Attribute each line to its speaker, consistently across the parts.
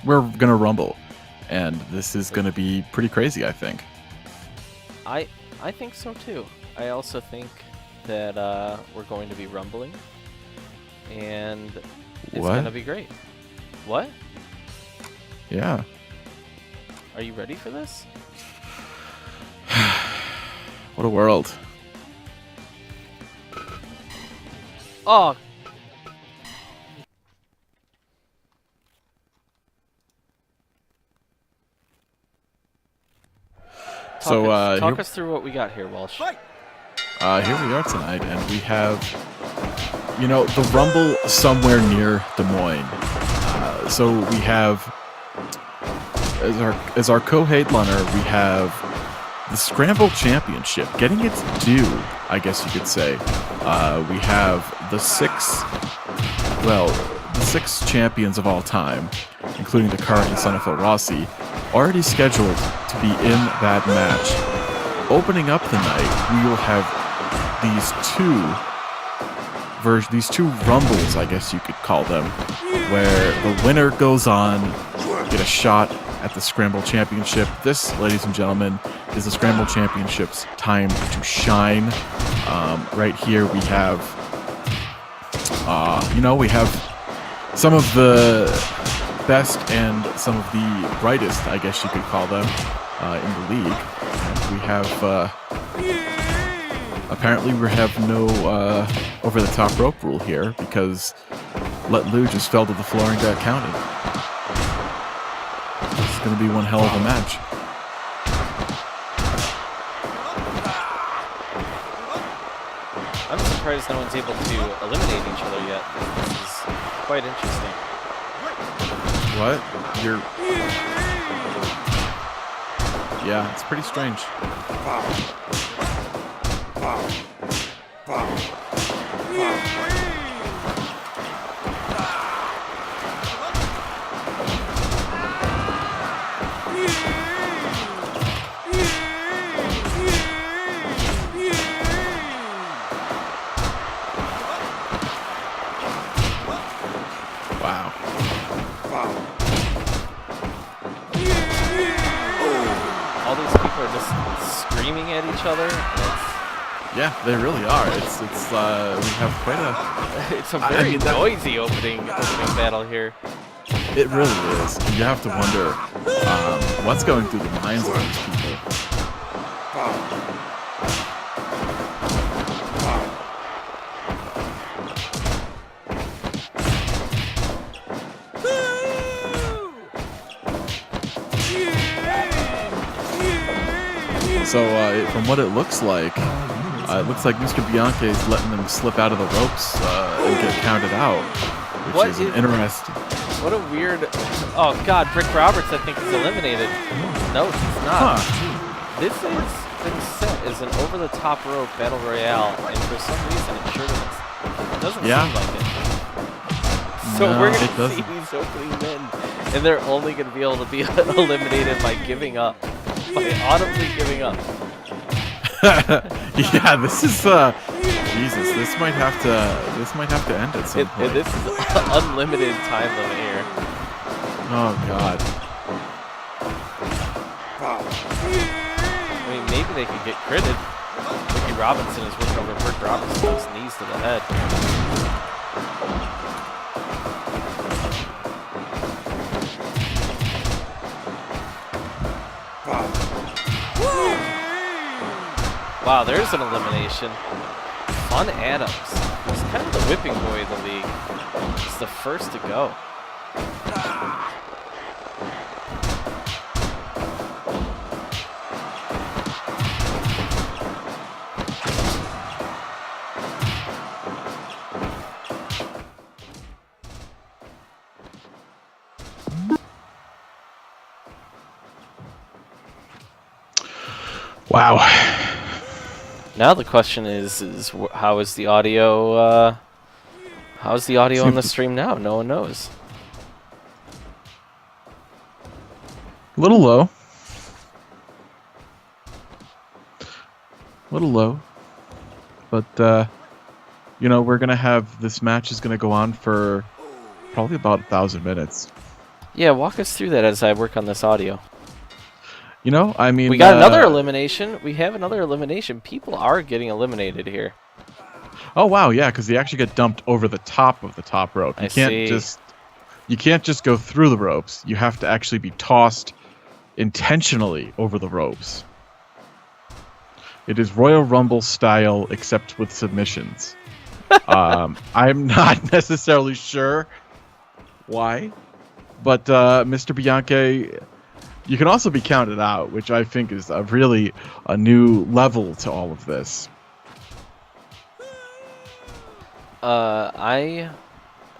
Speaker 1: we're gonna rumble, and this is gonna be pretty crazy, I think.
Speaker 2: I think so too. I also think that we're going to be rumbling, and it's
Speaker 1: What?
Speaker 2: gonna be great. What?
Speaker 1: Yeah.
Speaker 2: Are you ready for this?
Speaker 1: What a world.
Speaker 2: Oh. Talk us through what we got here, Walsh.
Speaker 1: Here we are tonight, and we have, the Rumble somewhere near Des Moines. So we have, as our co-headliner, we have the Scramble Championship, getting its due, I guess you could say. We have the six champions of all time, including the current son of Phil Rossi, already scheduled to be in that match. Opening up the night, we will have these two rumbles, I guess you could call them, where the winner goes on, get a shot at the Scramble Championship. This, ladies and gentlemen, is the Scramble Championship's time to shine. Right here we have, we have some of the best and some of the brightest, I guess you could call them, in the league. And we have, apparently we have no over-the-top rope rule here, because Let Lou just fell to the floor and got counted. This is going to be one hell of a match.
Speaker 2: I'm surprised no one's able to eliminate each other yet. This is quite interesting.
Speaker 1: What? Yeah, it's pretty strange. Wow.
Speaker 2: All these people are just screaming at each other.
Speaker 1: Yeah, they really are. It's we have quite a.
Speaker 2: It's a very noisy opening battle here.
Speaker 1: It really is. You have to wonder what's going through the minds of these people. So from what it looks like Mr. Bianchi is letting them slip out of the ropes and get counted out, which is interesting.
Speaker 2: What a weird... Oh, God, Brick Roberts, I think, is eliminated. No, he's not.
Speaker 1: Huh.
Speaker 2: This has been set as an over-the-top rope battle royale, and for some reason it sure doesn't seem like it. So we're going to see these opening men, and they're only going to be able to be eliminated by giving up. By audibly giving up.
Speaker 1: Yeah, this is Jesus. This might have to end at some point.
Speaker 2: This is unlimited time limit here.
Speaker 1: Oh God.
Speaker 2: I mean, maybe they could get critted. Ricky Robinson is working over Brick Robertson's knees to the head. Wow, there's an elimination. Fun Adams. He's kind of the whipping boy of the league. He's the first to go.
Speaker 1: Wow.
Speaker 2: Now the question is how is the audio? How's the audio on the stream now? No one knows.
Speaker 1: A little low. A little low. But we're gonna have this match is gonna go on for probably about 1,000 minutes.
Speaker 2: Yeah, walk us through that as I work on this audio.
Speaker 1: You know, I mean,
Speaker 2: we got another elimination. We have another elimination. People are getting eliminated here.
Speaker 1: Oh wow, yeah, because they actually get dumped over the top of the top rope. You can't just go through the ropes. You have to actually be tossed intentionally over the ropes. It is Royal Rumble style, except with submissions. I'm not necessarily sure why, but Mr. Bianchi, you can also be counted out, which I think is really a new level to all of this.
Speaker 2: I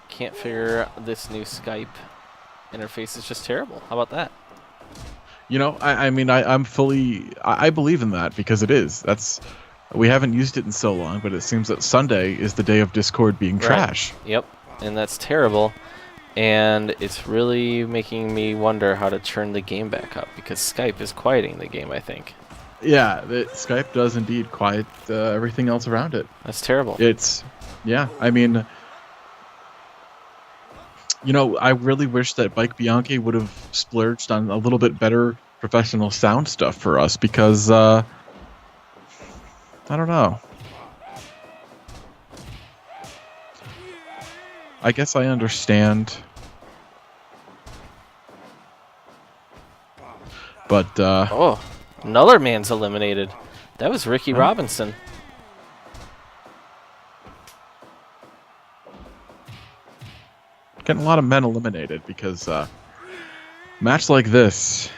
Speaker 2: can't figure this new Skype interface is just terrible. How about that?
Speaker 1: You know, I mean, I believe in that because it is. We haven't used it in so long, but it seems that Sunday is the day of Discord being trash.
Speaker 2: Yep, and that's terrible. And it's really making me wonder how to turn the game back up because Skype is quieting the game, I think.
Speaker 1: Yeah, Skype does indeed quiet everything else around it.
Speaker 2: That's terrible.
Speaker 1: Yeah, I mean, you know, I really wish that Mike Bianchi would have splurged on a little bit better professional sound stuff for us because, I don't know. I guess I understand. But,
Speaker 2: oh, another man's eliminated. That was Ricky Robinson.
Speaker 1: Getting a lot of men eliminated because match like this.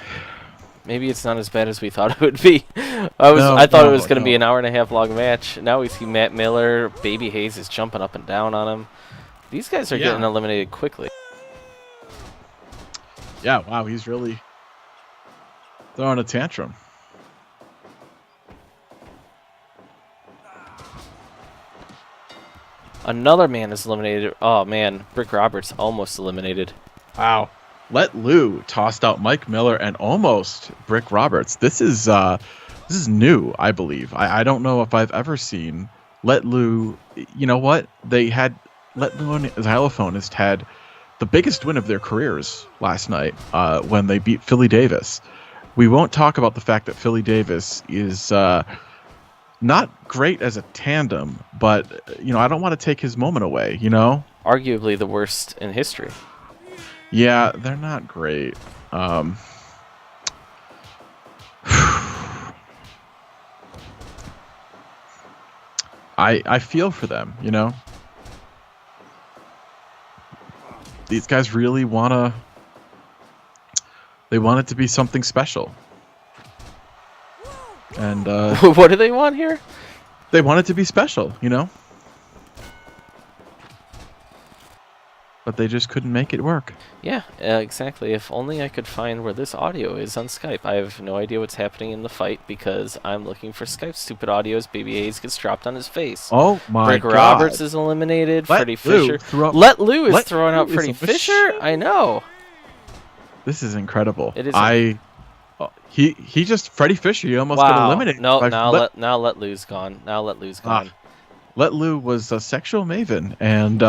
Speaker 2: Maybe it's not as bad as we thought it would be. I thought it was going to be an hour and a half long match. Now we see Matt Miller, Baby Hayes is jumping up and down on him. These guys are getting eliminated quickly.
Speaker 1: Yeah, wow, he's really throwing a tantrum.
Speaker 2: Another man is eliminated. Oh man, Brick Roberts almost eliminated.
Speaker 1: Wow. Let Lou tossed out Mike Miller and almost Brick Roberts. This is new, I believe. I don't know if I've ever seen Let Lou. You know what? They had Let Lou and Xylophonist had the biggest win of their careers last night when they beat Philly Davis. We won't talk about the fact that Philly Davis is not great as a tandem, but you know, I don't want to take his moment away, you know?
Speaker 2: Arguably the worst in history.
Speaker 1: Yeah, they're not great. I feel for them, you know? These guys really they want it to be something special. And
Speaker 2: what do they want here?
Speaker 1: They want it to be special, you know? But they just couldn't make it work.
Speaker 2: Yeah, exactly. If only I could find where this audio is on Skype. I have no idea what's happening in the fight because I'm looking for Skype stupid audio as Baby Hayes gets dropped on his face.
Speaker 1: Oh my God.
Speaker 2: Rick Roberts is eliminated. Freddie Fisher. Let Lou is throwing out Freddie Fisher? I know.
Speaker 1: This is incredible.
Speaker 2: It is.
Speaker 1: He just Freddie Fisher. He almost got eliminated.
Speaker 2: No, now Let Lou's gone. Now Let Lou's gone.
Speaker 1: Let Lou was a sexual maven, and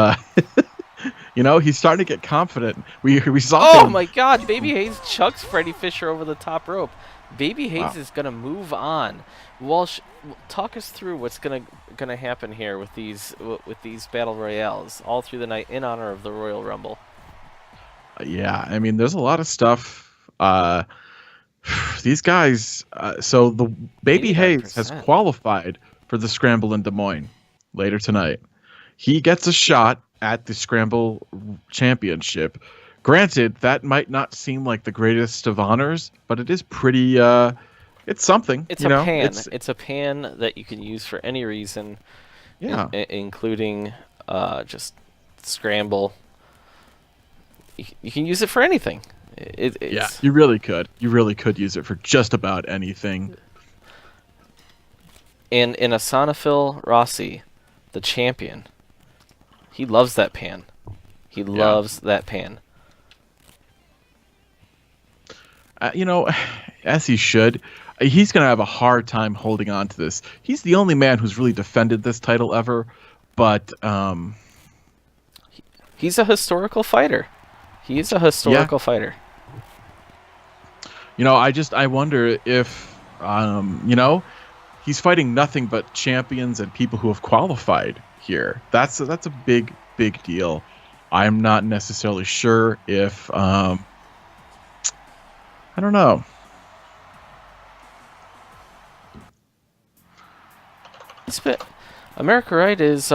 Speaker 1: you know, he's starting to get confident. We saw.
Speaker 2: Oh my God! Baby Hayes chucks Freddie Fisher over the top rope. Baby Hayes is gonna move on. Walsh, talk us through what's gonna happen here with these battle royales all through the night in honor of the Royal Rumble.
Speaker 1: Yeah, I mean, there's a lot of stuff. These guys. So the Baby 89%. Hayes has qualified for the Scramble in Des Moines later tonight. He gets a shot at the Scramble Championship. Granted, that might not seem like the greatest of honors, but it is pretty. It's something.
Speaker 2: It's a pan. It's a pan that you can use for any reason.
Speaker 1: Yeah,
Speaker 2: including just Scramble. You can use it for anything.
Speaker 1: Yeah, you really could. You really could use it for just about anything.
Speaker 2: And in Asanafil Rossi, the champion, he loves that pan. He loves that pan.
Speaker 1: You know, as he should. He's going to have a hard time holding on to this. He's the only man who's really defended this title ever, but...
Speaker 2: he's a historical fighter. He's a historical fighter.
Speaker 1: You know, I wonder if, you know, he's fighting nothing but champions and people who have qualified here. That's a big deal. I'm not necessarily sure if, I don't know.
Speaker 2: America Right is,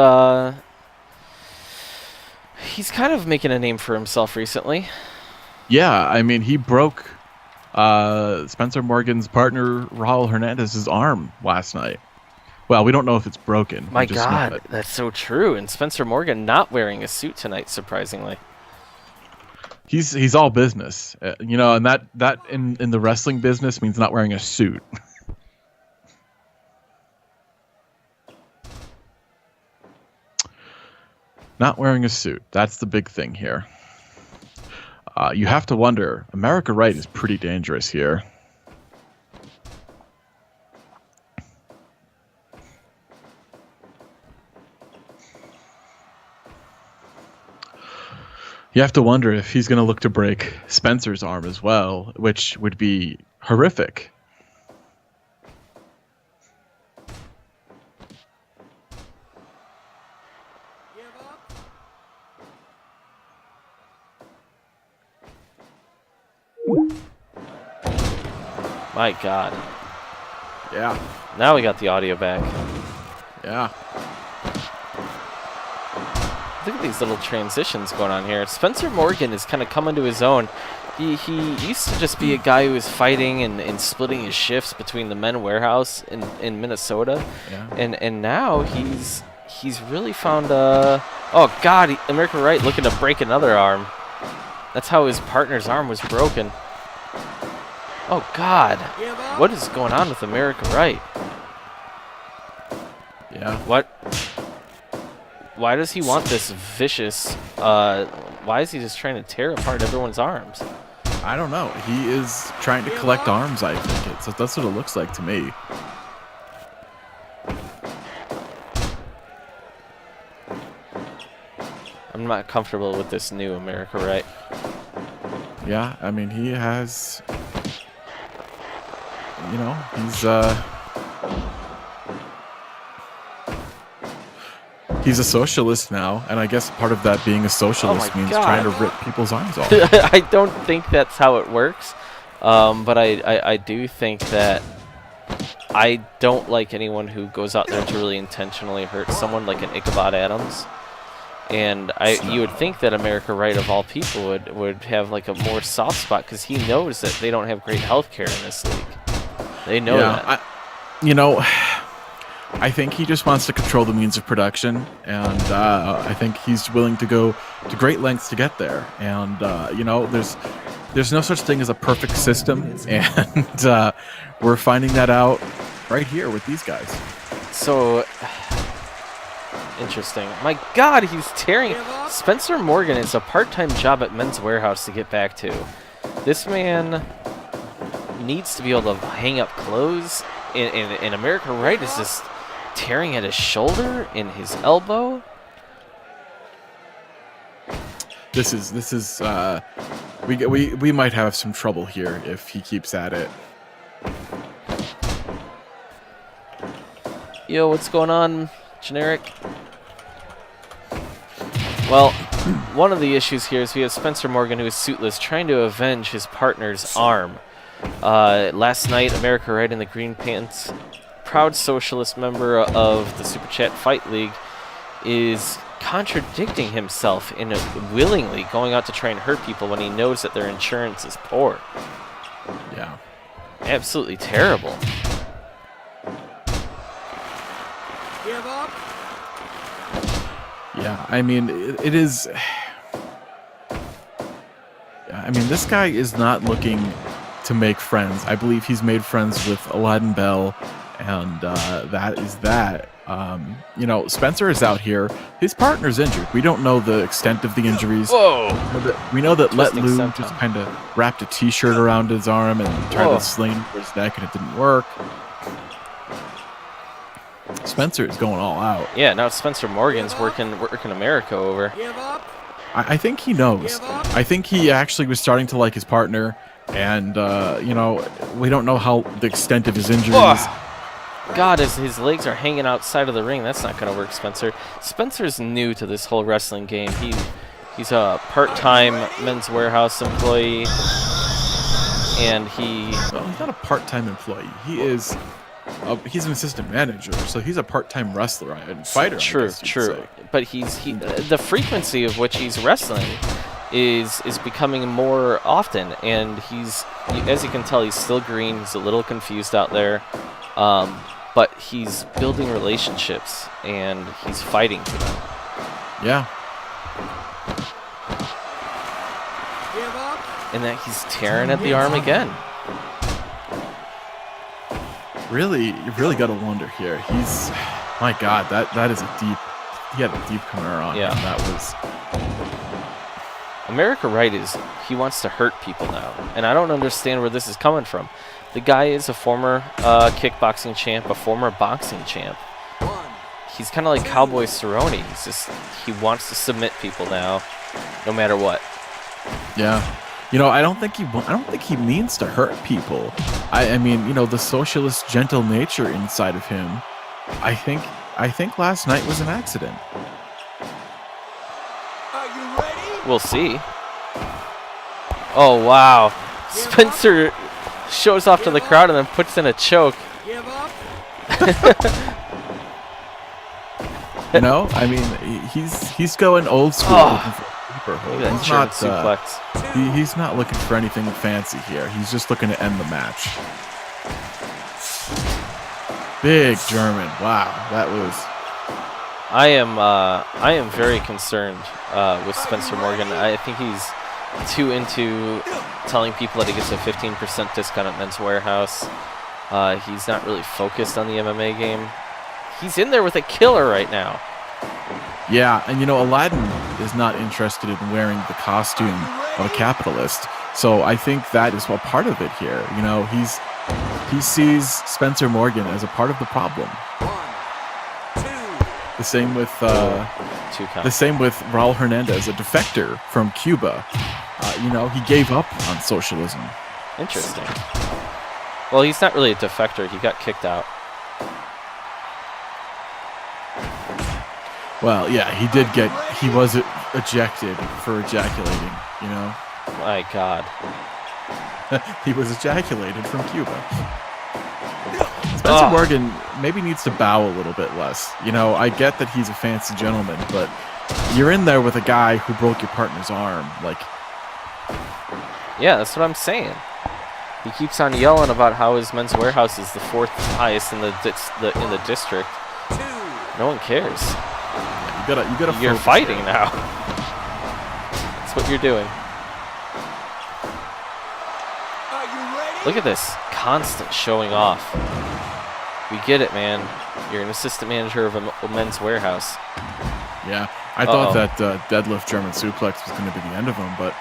Speaker 2: he's kind of making a name for himself recently.
Speaker 1: Yeah, I mean, he broke Spencer Morgan's partner, Raul Hernandez's arm last night. Well, we don't know if it's broken.
Speaker 2: My God, that's so true. And Spencer Morgan not wearing a suit tonight, surprisingly.
Speaker 1: He's all business, you know, and that in the wrestling business means not wearing a suit. Not wearing a suit. That's the big thing here. You have to wonder, America Right is pretty dangerous here. You have to wonder if he's going to look to break Spencer's arm as well, which would be horrific.
Speaker 2: My God.
Speaker 1: Yeah.
Speaker 2: Now we got the audio back.
Speaker 1: Yeah.
Speaker 2: Look at these little transitions going on here. Spencer Morgan is kind of coming to his own. He used to just be a guy who was fighting and splitting his shifts between the men warehouse in Minnesota.
Speaker 1: Yeah.
Speaker 2: And now he's really found oh God, America Right looking to break another arm. That's how his partner's arm was broken. Oh God, what is going on with America Right?
Speaker 1: Yeah.
Speaker 2: What? Why does he want this vicious, why is he just trying to tear apart everyone's arms?
Speaker 1: I don't know. He is trying to collect arms, I think. That's what it looks like to me.
Speaker 2: I'm not comfortable with this new America Right.
Speaker 1: Yeah, I mean, he has... You know, he's a socialist now, and I guess part of that being a socialist means trying to rip people's arms off.
Speaker 2: I don't think that's how it works, but I do think that I don't like anyone who goes out there to really intentionally hurt someone like an Ichabod Adams. And you would think that America Right of all people would have like a more soft spot because he knows that they don't have great health care in this league. They know that.
Speaker 1: I think he just wants to control the means of production, and I think he's willing to go to great lengths to get there. And you know, there's no such thing as a perfect system, and we're finding that out right here with these guys.
Speaker 2: So interesting. My God, he's tearing. Spencer Morgan is a part-time job at Men's Warehouse to get back to. This man needs to be able to hang up clothes, and America Right is just tearing at his shoulder and his elbow.
Speaker 1: This is we might have some trouble here if he keeps at it.
Speaker 2: Yo, what's going on, Generic? Well, one of the issues here is we have Spencer Morgan, who is suitless, trying to avenge his partner's arm. Last night, America Right in the Green Pants, proud socialist member of the Super Chat Fight League, is contradicting himself in willingly going out to try and hurt people when he knows that their insurance is poor.
Speaker 1: Yeah.
Speaker 2: Absolutely terrible.
Speaker 3: Give up.
Speaker 1: Yeah, I mean, it is... I mean, this guy is not looking to make friends. I believe he's made friends with Aladdin Bell, and that is that. You know, Spencer is out here. His partner's injured. We don't know the extent of the injuries.
Speaker 2: Whoa!
Speaker 1: We know that Let
Speaker 2: Twisting
Speaker 1: Lou
Speaker 2: septum.
Speaker 1: just kind of wrapped a t-shirt around his arm and tried to sling for his neck, and it didn't work. Spencer is going all out.
Speaker 2: Yeah, now Spencer Morgan's working America over.
Speaker 3: Give up.
Speaker 1: I think he knows. I think he actually was starting to like his partner, and you know, we don't know how the extent of his injuries.
Speaker 2: God, his legs are hanging outside of the ring. That's not going to work, Spencer. Spencer's new to this whole wrestling game. He's a part-time Men's Warehouse employee, and
Speaker 1: well, he's not a part-time employee. He's an assistant manager, so he's a part-time wrestler and fighter.
Speaker 2: True. But the frequency of which he's wrestling is becoming more often, and as you can tell, he's still green. He's a little confused out there, but he's building relationships and he's fighting for them.
Speaker 1: Yeah.
Speaker 2: And that he's tearing at the arm again.
Speaker 1: Really, you really got to wonder here. My God, that is a deep. He had a deep corner on him. That was.
Speaker 2: America Right he wants to hurt people now, and I don't understand where this is coming from. The guy is a former kickboxing champ, a former boxing champ. He's kind of like Cowboy Cerrone. He wants to submit people now, no matter what.
Speaker 1: Yeah. You know, I don't think he means to hurt people. I mean, you know, the socialist, gentle nature inside of him. I think last night was an accident.
Speaker 3: Are you ready?
Speaker 2: We'll see. Oh wow, Spencer shows off to the crowd and then puts in a choke.
Speaker 3: Give up.
Speaker 1: You know, I mean, he's going old school. Looking for he's not
Speaker 2: suplex.
Speaker 1: He's not looking for anything fancy here. He's just looking to end the match. Big German. Wow, that was.
Speaker 2: I am very concerned with Spencer Morgan. I think he's too into telling people that he gets a 15% discount at Men's Warehouse. He's not really focused on the MMA game. He's in there with a killer right now.
Speaker 1: Yeah, and you know, Aladdin is not interested in wearing the costume of a capitalist. So I think that is a part of it here. You know, he sees Spencer Morgan as a part of the problem.
Speaker 3: 1, 2.
Speaker 1: The same with Raul Hernandez, a defector from Cuba. You know, he gave up on socialism.
Speaker 2: Interesting. Well, he's not really a defector. He got kicked out.
Speaker 1: Well, yeah, he was ejected for ejaculating, you know?
Speaker 2: My God.
Speaker 1: He was ejaculated from Cuba. Spencer Morgan maybe needs to bow a little bit less. You know, I get that he's a fancy gentleman, but you're in there with a guy who broke your partner's arm. Like,
Speaker 2: yeah, that's what I'm saying. He keeps on yelling about how his Men's Warehouse is the 4th highest in the district. No one cares.
Speaker 1: You gotta.
Speaker 2: You're fighting now. That's what you're doing.
Speaker 3: Are you ready?
Speaker 2: Look at this constant showing off. We get it, man. You're an assistant manager of a Men's Warehouse.
Speaker 1: Yeah, I thought that deadlift German suplex was going to be the end of him, but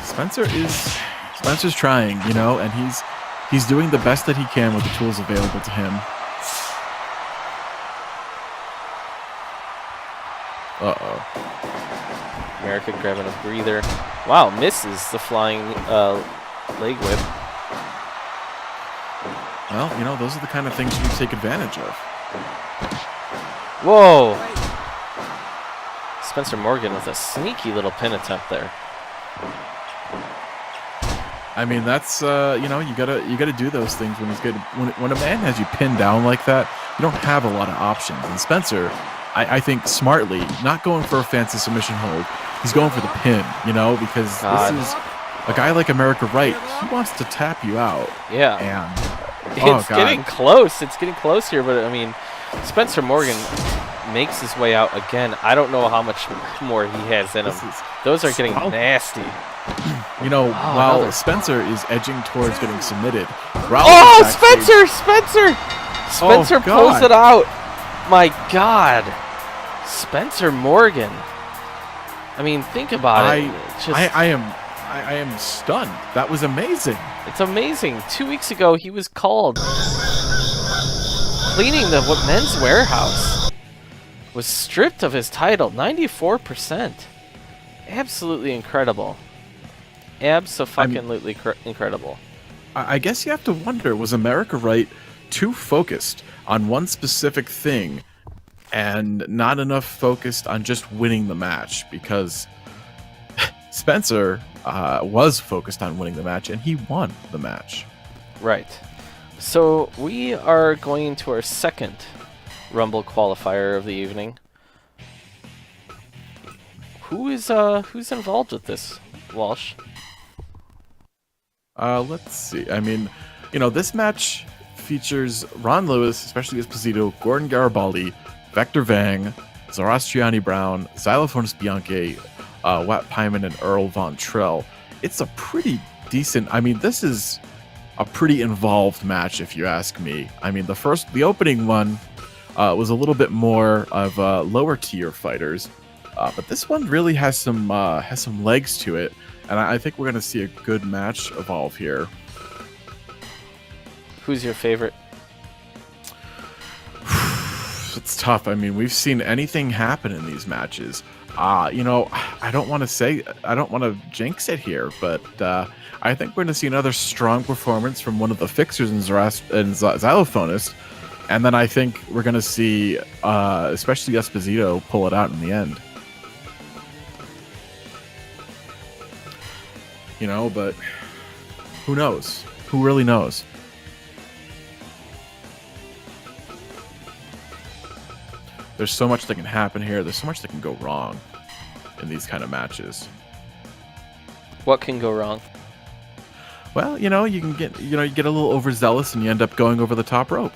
Speaker 1: Spencer's trying, you know, and he's doing the best that he can with the tools available to him.
Speaker 2: America grabbing a breather. Wow, misses the flying leg whip.
Speaker 1: Well, you know, those are the kind of things you take advantage of.
Speaker 2: Whoa! Spencer Morgan with a sneaky little pin attempt there.
Speaker 1: I mean, that's you know, you gotta do those things when he's good. When a man has you pinned down like that, you don't have a lot of options. And Spencer, I think smartly, not going for a fancy submission hold, he's going for the pin, you know, because this is a guy like America Right. He wants to tap you out.
Speaker 2: Yeah.
Speaker 1: And
Speaker 2: it's getting close. It's getting close here, but I mean, Spencer Morgan makes his way out again. I don't know how much more he has in him. Those are getting nasty.
Speaker 1: You know, while Spencer is edging towards getting submitted.
Speaker 2: Spencer pulls it out. My God. Spencer Morgan. I mean, think about it.
Speaker 1: I am stunned. That was amazing.
Speaker 2: It's amazing. 2 weeks ago, he was called cleaning the Men's Warehouse. Was stripped of his title, 94%. absolutely incredible. Abso-fucking-lutely incredible.
Speaker 1: I guess you have to wonder, was America Right too focused on one specific thing and not enough focused on just winning the match? Because Spencer was focused on winning the match, and he won the match.
Speaker 2: Right. So we are going into our second Rumble qualifier of the evening. Who's involved with this, Walsh?
Speaker 1: Let's see. I mean, this match features Ron Lewis, especially Esposito, Gordon Garibaldi, Vector Vang, Zoroastriani Brown, Xylophonist Bianchi, Watt Pyman, and Earl Von Trell. It's a pretty decent... I mean, this is a pretty involved match, if you ask me. I mean, the opening one was a little bit more of lower tier fighters, but this one really has some legs to it, and I think we're going to see a good match evolve here.
Speaker 2: Who's your favorite?
Speaker 1: It's tough. I mean, we've seen anything happen in these matches. I don't want to jinx it here, but I think we're going to see another strong performance from one of the fixers and Xylophonist, and then I think we're going to see, especially Esposito, pull it out in the end. But who knows? Who really knows? There's so much that can happen here. There's so much that can go wrong in these kind of matches.
Speaker 2: What can go wrong?
Speaker 1: Well, you can get, you get a little overzealous and you end up going over the top rope.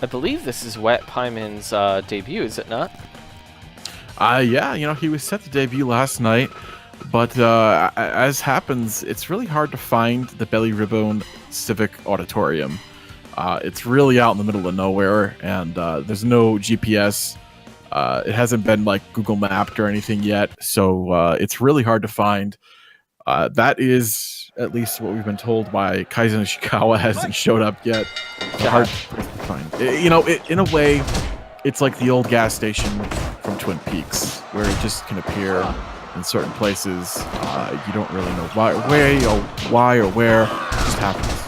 Speaker 2: I believe this is Watt Pyman's debut, is it not?
Speaker 1: Yeah, he was set to debut last night, but as happens, it's really hard to find the Belly Ribbon Civic Auditorium. It's really out in the middle of nowhere, and there's no GPS. It hasn't been Google mapped or anything yet, so it's really hard to find. That is at least what we've been told by Kaizen Ishikawa hasn't showed up yet. It's hard to find. In a way, it's like the old gas station from Twin Peaks, where it just can appear in certain places. You don't really know why or where. It just happens.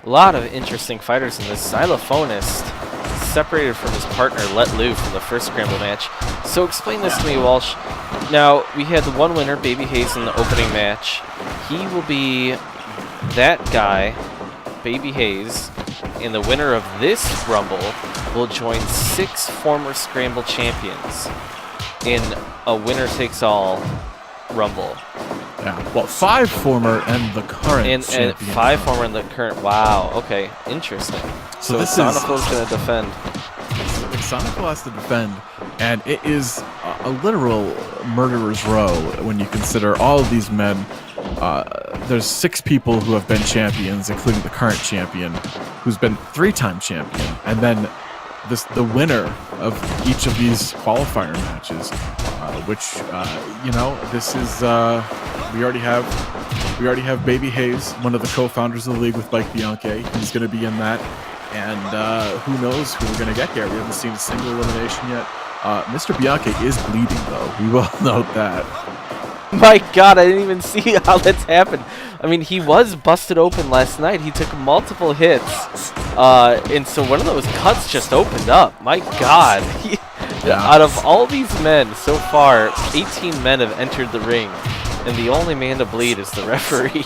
Speaker 2: A lot of interesting fighters in this. Xylophonist separated from his partner, Let Lou, from the first scramble match. So explain this to me, Walsh. Now, we had the one winner, Baby Hayes, in the opening match. He will be that guy, Baby Hayes, and the winner of this Rumble will join 6 former Scramble champions in a winner-takes-all Rumble.
Speaker 1: Yeah, well, 5 former and the current champion.
Speaker 2: And 5 former and the current. Wow, okay, interesting. So
Speaker 1: this
Speaker 2: Sonico's going to defend.
Speaker 1: Sonico has to defend, and it is a literal murderer's row when you consider all of these men. There's 6 people who have been champions, including the current champion, who's been 3-time champion, and then the winner of each of these qualifier matches, which this is we already have Baby Hayes, one of the co-founders of the league with Mike Bianchi. He's going to be in that, and who knows who we're going to get here. We haven't seen a single elimination yet. Mr. Bianchi is bleeding, though. We will note that.
Speaker 2: My God, I didn't even see how that's happened. I mean, he was busted open last night. He took multiple hits, and so one of those cuts just opened up. My God. Out of all these men so far, 18 men have entered the ring, and the only man to bleed is the referee.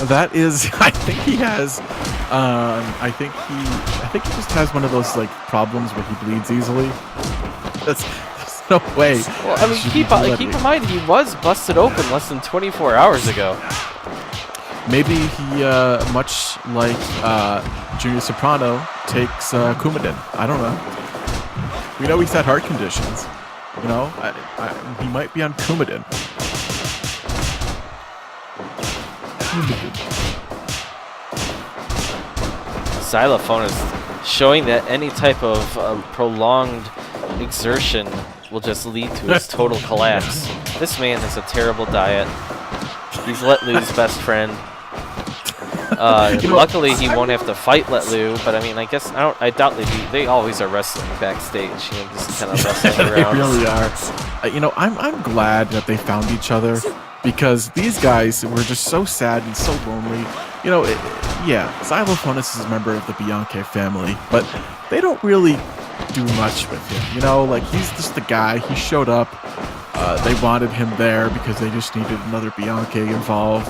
Speaker 1: That is, I think he has. I think he just has one of those problems where he bleeds easily. There's no way.
Speaker 2: Well, I mean, keep in mind he was busted open less than 24 hours ago.
Speaker 1: Maybe he, much like Junior Soprano, takes Coumadin. I don't know. We know he's had heart conditions. He might be on Coumadin.
Speaker 2: Xylophone is showing that any type of prolonged exertion will just lead to his total collapse. This man has a terrible diet. He's Let Lou's best friend. Luckily, he won't have to fight Letlu, but I mean, I guess I doubt they always are wrestling backstage, just kind of wrestling around.
Speaker 1: They really are. I'm glad that they found each other because these guys were just so sad and so lonely. Xylophonus is a member of the Bianchi family, but they don't really do much with him. He's just the guy. He showed up. They wanted him there because they just needed another Bianchi involved.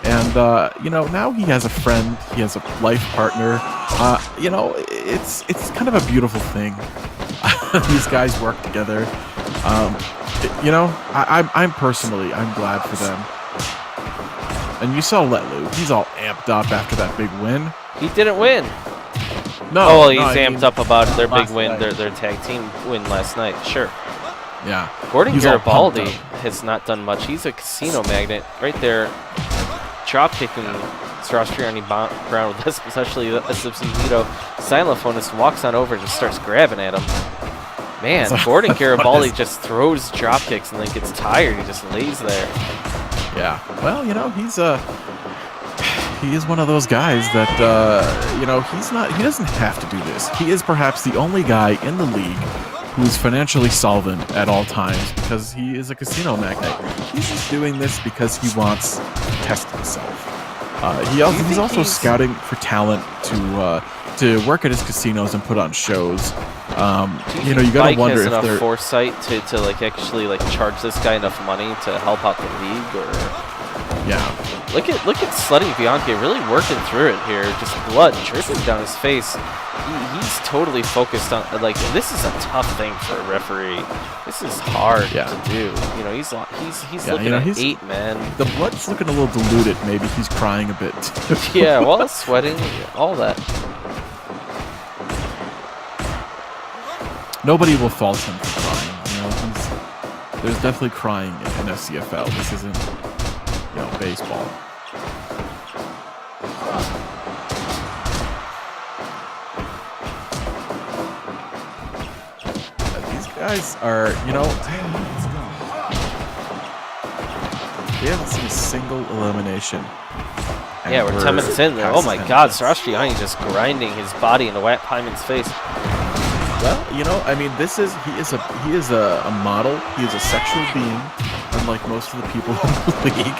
Speaker 1: And, now he has a friend. He has a life partner. It's kind of a beautiful thing. These guys work together. I'm glad for them. And you saw Letlu. He's all amped up after that big win.
Speaker 2: He didn't win.
Speaker 1: No.
Speaker 2: He's amped up about their big win, their tag team win last night. Sure.
Speaker 1: Yeah.
Speaker 2: Gordon Garibaldi has not done much. He's a casino magnet right there, drop kicking Sarastriani Brown with especially a Subsiguito. Xylophonus walks on over and just starts grabbing at him. Man, Gordon Garibaldi just throws drop kicks and then gets tired. He just lays there.
Speaker 1: Yeah. Well, he is one of those guys that he doesn't have to do this. He is perhaps the only guy in the league who is financially solvent at all times because he is a casino magnate. He's just doing this because he wants to test himself. He's also scouting for talent to work at his casinos and put on shows. You gotta wonder if they're
Speaker 2: foresight to actually charge this guy enough money to help out the league, or look at Slutty Bianchi really working through it here, just blood dripping down his face. He's totally focused on this is a tough thing for a referee. This is hard to do. He's looking at 8 men.
Speaker 1: The blood's looking a little diluted. Maybe he's crying a bit.
Speaker 2: Yeah, well, sweating, all that.
Speaker 1: Nobody will fault him for crying. There's definitely crying in SCFL. This isn't, baseball. These guys are, they haven't seen a single elimination.
Speaker 2: Yeah, we're 10 minutes in there. Oh my God, Sarastriani just grinding his body into Wyatt Hyman's face.
Speaker 1: Well, he is a model. He is a sexual being, unlike most of the people in the league.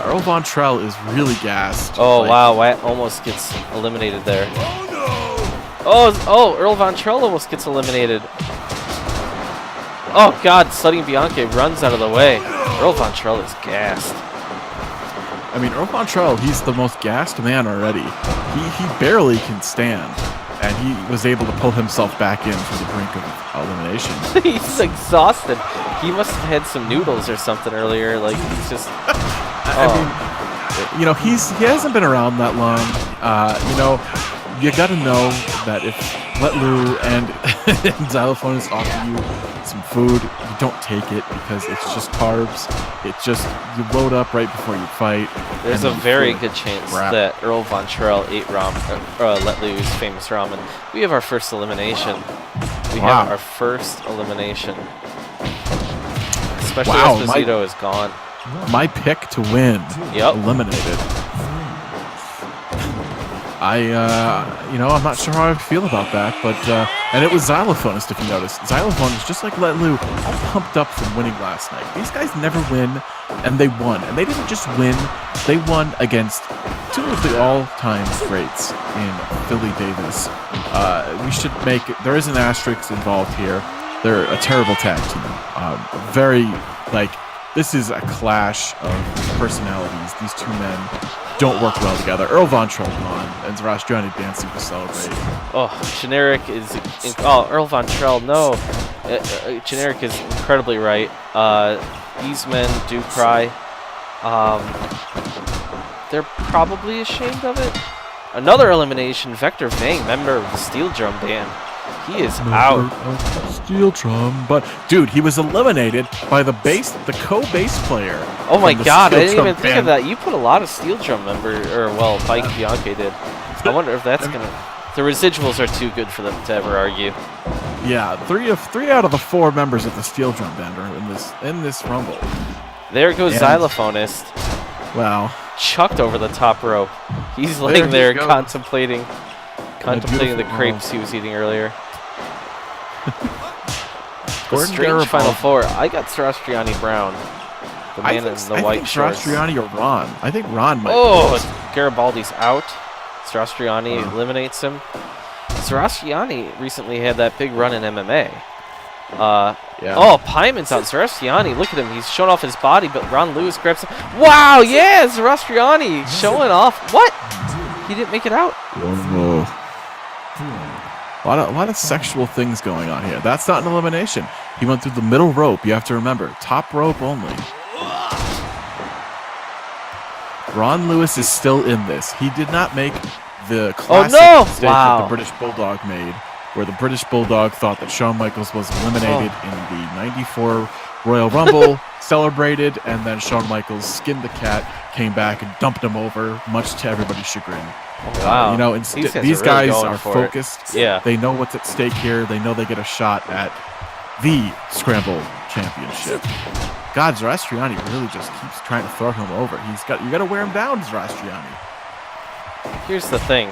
Speaker 1: Earl Von Trell is really gassed.
Speaker 2: Oh wow, Wyatt almost gets eliminated there. Oh, Earl Von Trell almost gets eliminated. Oh God, Slutty Bianchi runs out of the way. Earl Von Trell is gassed.
Speaker 1: Earl Von Trell, he's the most gassed man already. He barely can stand, and he was able to pull himself back in from the brink of elimination.
Speaker 2: He's exhausted. He must have had some noodles or something earlier. He's just...
Speaker 1: he hasn't been around that long. You got to know that if Letlu and Xylophonus offer you some food, you don't take it because it's just carbs. It's just, you load up right before you fight.
Speaker 2: There's a very good chance that Earl Von Trell ate Letlu's famous ramen. We have our first elimination. We have our first elimination. Especially Esposito is gone.
Speaker 1: My pick to win. Eliminated. I'm not sure how I feel about that, but and it was Xylophonist, if you noticed. Xylophonist, just like Letlu, all pumped up from winning last night. These guys never win, and they won. And they didn't just win, they won against two of the all-time greats in Philly Davis. There is an asterisk involved here. They're a terrible tag team. This is a clash of personalities. These two men don't work well together. Earl Von Trell gone, and Zarastriani dancing to celebrate.
Speaker 2: Oh, Generic is... Earl Von Trell, no. Generic is incredibly right. These men do cry. They're probably ashamed of it. Another elimination, Vector Vang, member of the Steel Drum Band. He is out.
Speaker 1: Steel Drum, but dude, he was eliminated by the co-bass player.
Speaker 2: Oh my God, I didn't even think of that. You put a lot of Steel Drum Mike Bianchi did. I wonder if that's gonna. The residuals are too good for them to ever argue.
Speaker 1: Yeah, three out of the 4 members of the Steel Drum Band are in this Rumble.
Speaker 2: There goes Xylophonist.
Speaker 1: Wow.
Speaker 2: Chucked over the top rope. He's laying there contemplating the crepes he was eating earlier. The strange Final Four. I got Sarastriani Brown. The man in the white shorts.
Speaker 1: Sarastriani or Ron. I think Ron might.
Speaker 2: Oh, Garibaldi's out. Sarastriani eliminates him. Sarastriani recently had that big run in MMA. Oh, Pyman's out. Sarastriani, look at him. He's showing off his body, but Ron Lewis grabs him. Wow, yeah, Sarastriani showing off. What? He didn't make it out.
Speaker 1: Whoa. A lot of sexual things going on here. That's not an elimination. He went through the middle rope. You have to remember, top rope only. Ron Lewis is still in this. He did not make the classic mistake that the British Bulldog made, where the British Bulldog thought that Shawn Michaels was eliminated in the '94 Royal Rumble, celebrated, and then Shawn Michaels skinned the cat, came back and dumped him over, much to everybody's chagrin.
Speaker 2: Wow.
Speaker 1: You know, these guys are focused.
Speaker 2: Yeah.
Speaker 1: They know what's at stake here. They know they get a shot at the Scramble Championship. God, Zarastriani really just keeps trying to throw him over. You got to wear him down, Zarastriani.
Speaker 2: Here's the thing: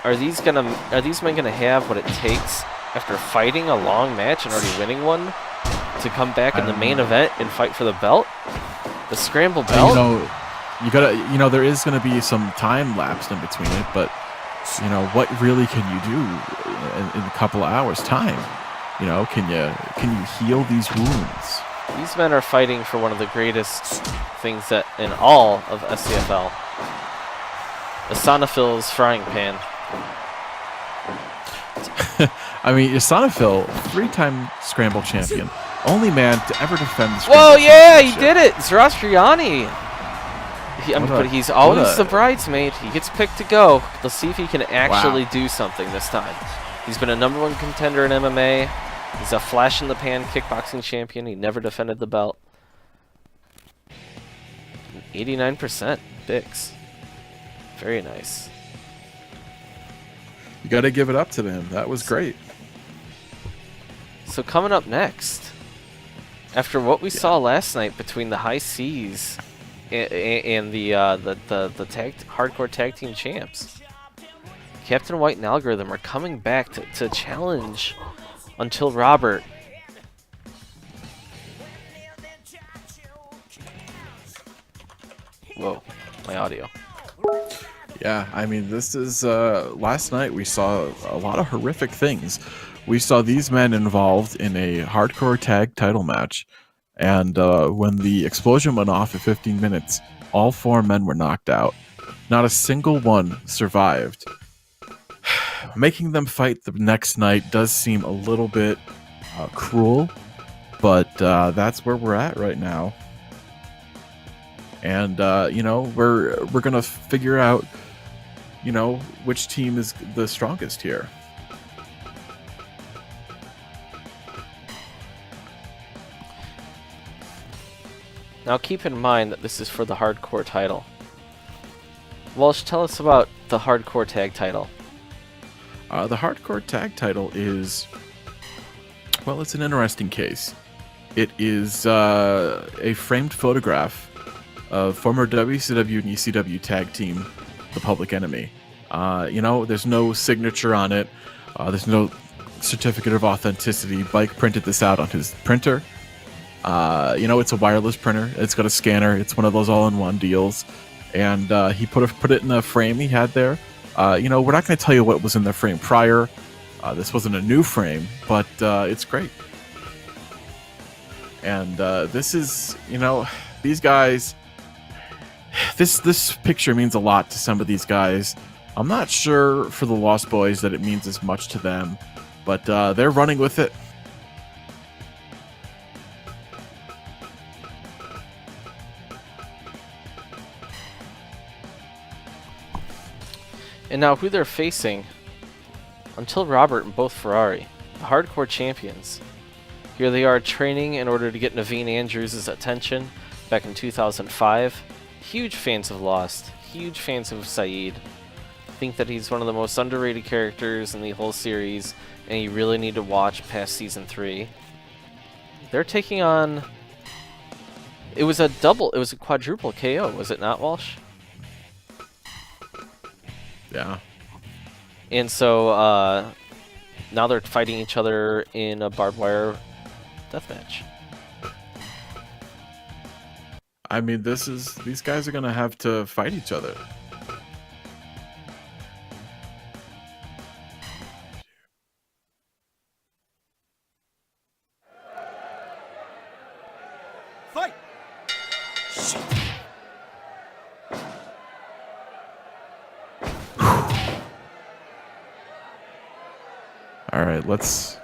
Speaker 2: are these men gonna have what it takes after fighting a long match and already winning one to come back in the main event and fight for the belt, the Scramble belt?
Speaker 1: There is gonna be some time lapse in between it, but what really can you do in a couple of hours' time? Can you heal these wounds?
Speaker 2: These men are fighting for one of the greatest things that in all of SCFL. Asanophil's frying pan.
Speaker 1: I mean, Asanophil, 3-time Scramble champion, only man to ever defend the Scramble
Speaker 2: Whoa, yeah, he
Speaker 1: championship.
Speaker 2: did it! Zarastriani! But he's always the bridesmaid. He gets picked to go. Let's see if he can actually do something this time. He's been a #1 contender in MMA. He's a flash-in-the-pan kickboxing champion. He never defended the belt. 89% Bix. Very nice.
Speaker 1: You got to give it up to them. That was great.
Speaker 2: So coming up next, after what we saw last night between the High Seas and the hardcore tag team champs, Captain White and Algorithm are coming back to challenge Until Robert. Whoa, my audio.
Speaker 1: Yeah, I mean, this is last night we saw a lot of horrific things. We saw these men involved in a hardcore tag title match, and when the explosion went off at 15 minutes, all 4 men were knocked out. Not a single one survived. Making them fight the next night does seem a little bit cruel, but that's where we're at right now. And we're gonna figure out which team is the strongest here.
Speaker 2: Now keep in mind that this is for the hardcore title. Walsh, tell us about the hardcore tag title.
Speaker 1: The hardcore tag title is, well, it's an interesting case. It is a framed photograph of former WCW and ECW tag team, The Public Enemy. There's no signature on it. There's no certificate of authenticity. Mike printed this out on his printer. It's a wireless printer. It's got a scanner. It's one of those all-in-one deals. And he put it in the frame he had there. We're not going to tell you what was in the frame prior. This wasn't a new frame, but it's great. And this is, these guys... This picture means a lot to some of these guys. I'm not sure for the Lost Boys that it means as much to them, but they're running with it.
Speaker 2: And now who they're facing, Until Robert and both Ferrari, the hardcore champions. Here they are training in order to get Naveen Andrews' attention back in 2005. Huge fans of Lost, huge fans of Saeed. Think that he's one of the most underrated characters in the whole series, and you really need to watch past season 3. They're taking on It was a double. It was a quadruple KO, was it not, Walsh?
Speaker 1: Yeah.
Speaker 2: And so now they're fighting each other in a barbed wire deathmatch.
Speaker 1: I mean, these guys are gonna have to fight each other.
Speaker 3: Fight! Shit.
Speaker 1: All right, let's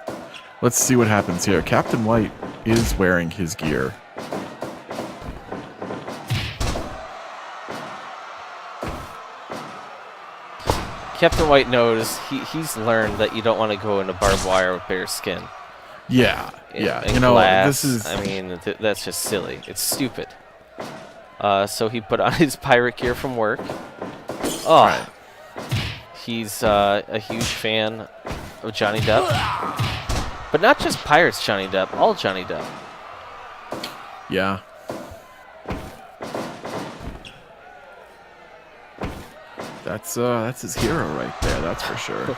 Speaker 1: see what happens here. Captain White is wearing his gear.
Speaker 2: Captain White knows he's learned that you don't want to go into barbed wire with bare skin.
Speaker 1: Yeah,
Speaker 2: And,
Speaker 1: yeah.
Speaker 2: and
Speaker 1: You know,
Speaker 2: glass.
Speaker 1: this is.
Speaker 2: I mean, that's just silly. It's stupid. So he put on his pirate gear from work. Oh,
Speaker 1: Right.
Speaker 2: he's a huge fan of Johnny Depp, but not just Pirates Johnny Depp, all Johnny Depp.
Speaker 1: Yeah. That's his hero right there. That's for sure.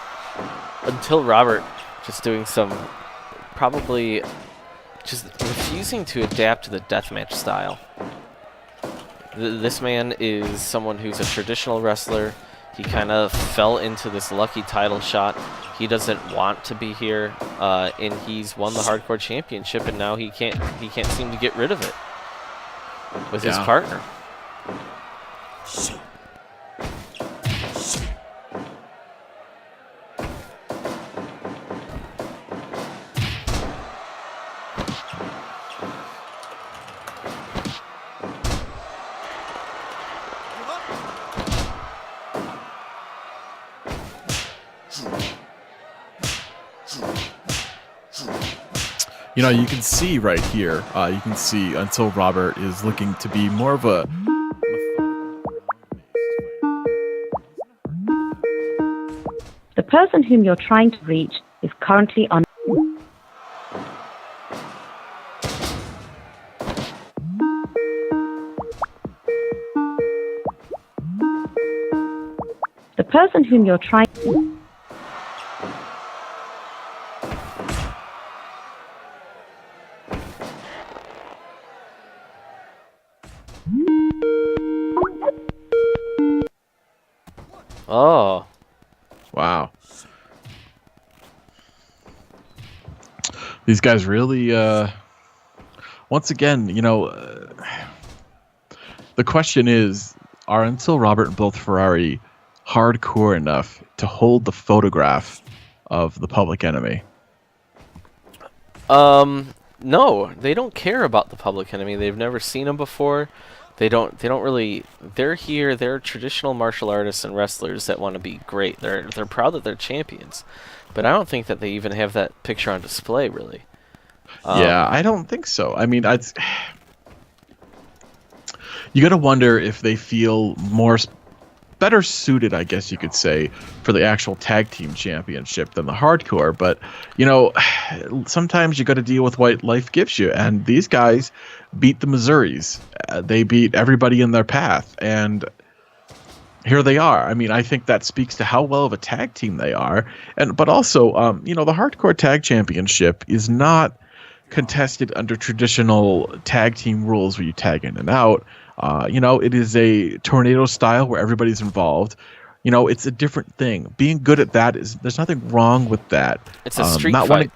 Speaker 2: Until Robert just doing some, probably just refusing to adapt to the deathmatch style. This man is someone who's a traditional wrestler. He kind of fell into this lucky title shot. He doesn't want to be here, and he's won the Hardcore Championship, and now he can't seem to get rid of it with his partner.
Speaker 1: You know, you can see right here, you can see Until Robert is looking to be more of a...
Speaker 4: The person whom you're trying to reach is currently on... The person whom you're trying...
Speaker 2: Oh.
Speaker 1: Wow. These guys really, once again, you know, the question is, are Until Robert and both Ferrari hardcore enough to hold the photograph of the Public Enemy?
Speaker 2: No, they don't care about the Public Enemy. They've never seen him before. They don't really. They're here. They're traditional martial artists and wrestlers that want to be great. They're proud that they're champions, but I don't think that they even have that picture on display, really.
Speaker 1: Yeah, I don't think so. I mean, you got to wonder if they feel better suited, I guess you could say, for the actual tag team championship than the hardcore. But, you know, sometimes you got to deal with what life gives you. And these guys beat the Missouris. They beat everybody in their path. And here they are. I mean, I think that speaks to how well of a tag team they are. But also, you know, the hardcore tag championship is not contested under traditional tag team rules where you tag in and out. You know, it is a tornado style where everybody's involved. You know, it's a different thing. Being good at that there's nothing wrong with that.
Speaker 2: It's a street fight.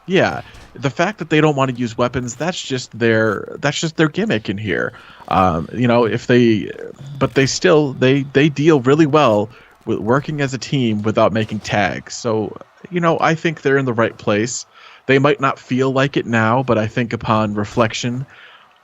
Speaker 1: Yeah, the fact that they don't want to use weapons, that's just their gimmick in here. You know, but they deal really well with working as a team without making tags. So, you know, I think they're in the right place. They might not feel like it now, but I think upon reflection,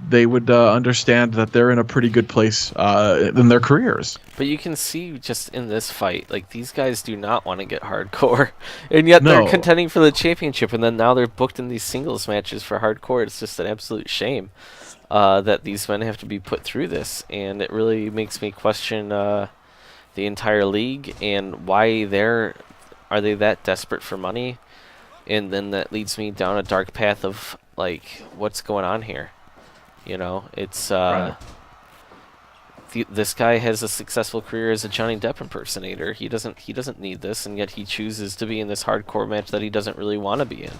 Speaker 1: they would understand that they're in a pretty good place in their careers.
Speaker 2: But you can see just in this fight, like, these guys do not want to get hardcore, and yet they're contending for the championship, and then now they're booked in these singles matches for hardcore. It's just an absolute shame that these men have to be put through this, and it really makes me question the entire league and why are they that desperate for money? And then that leads me down a dark path of, like, what's going on here? You know, it's
Speaker 1: Right.
Speaker 2: this guy has a successful career as a Johnny Depp impersonator. He doesn't need this, and yet he chooses to be in this hardcore match that he doesn't really want to be in.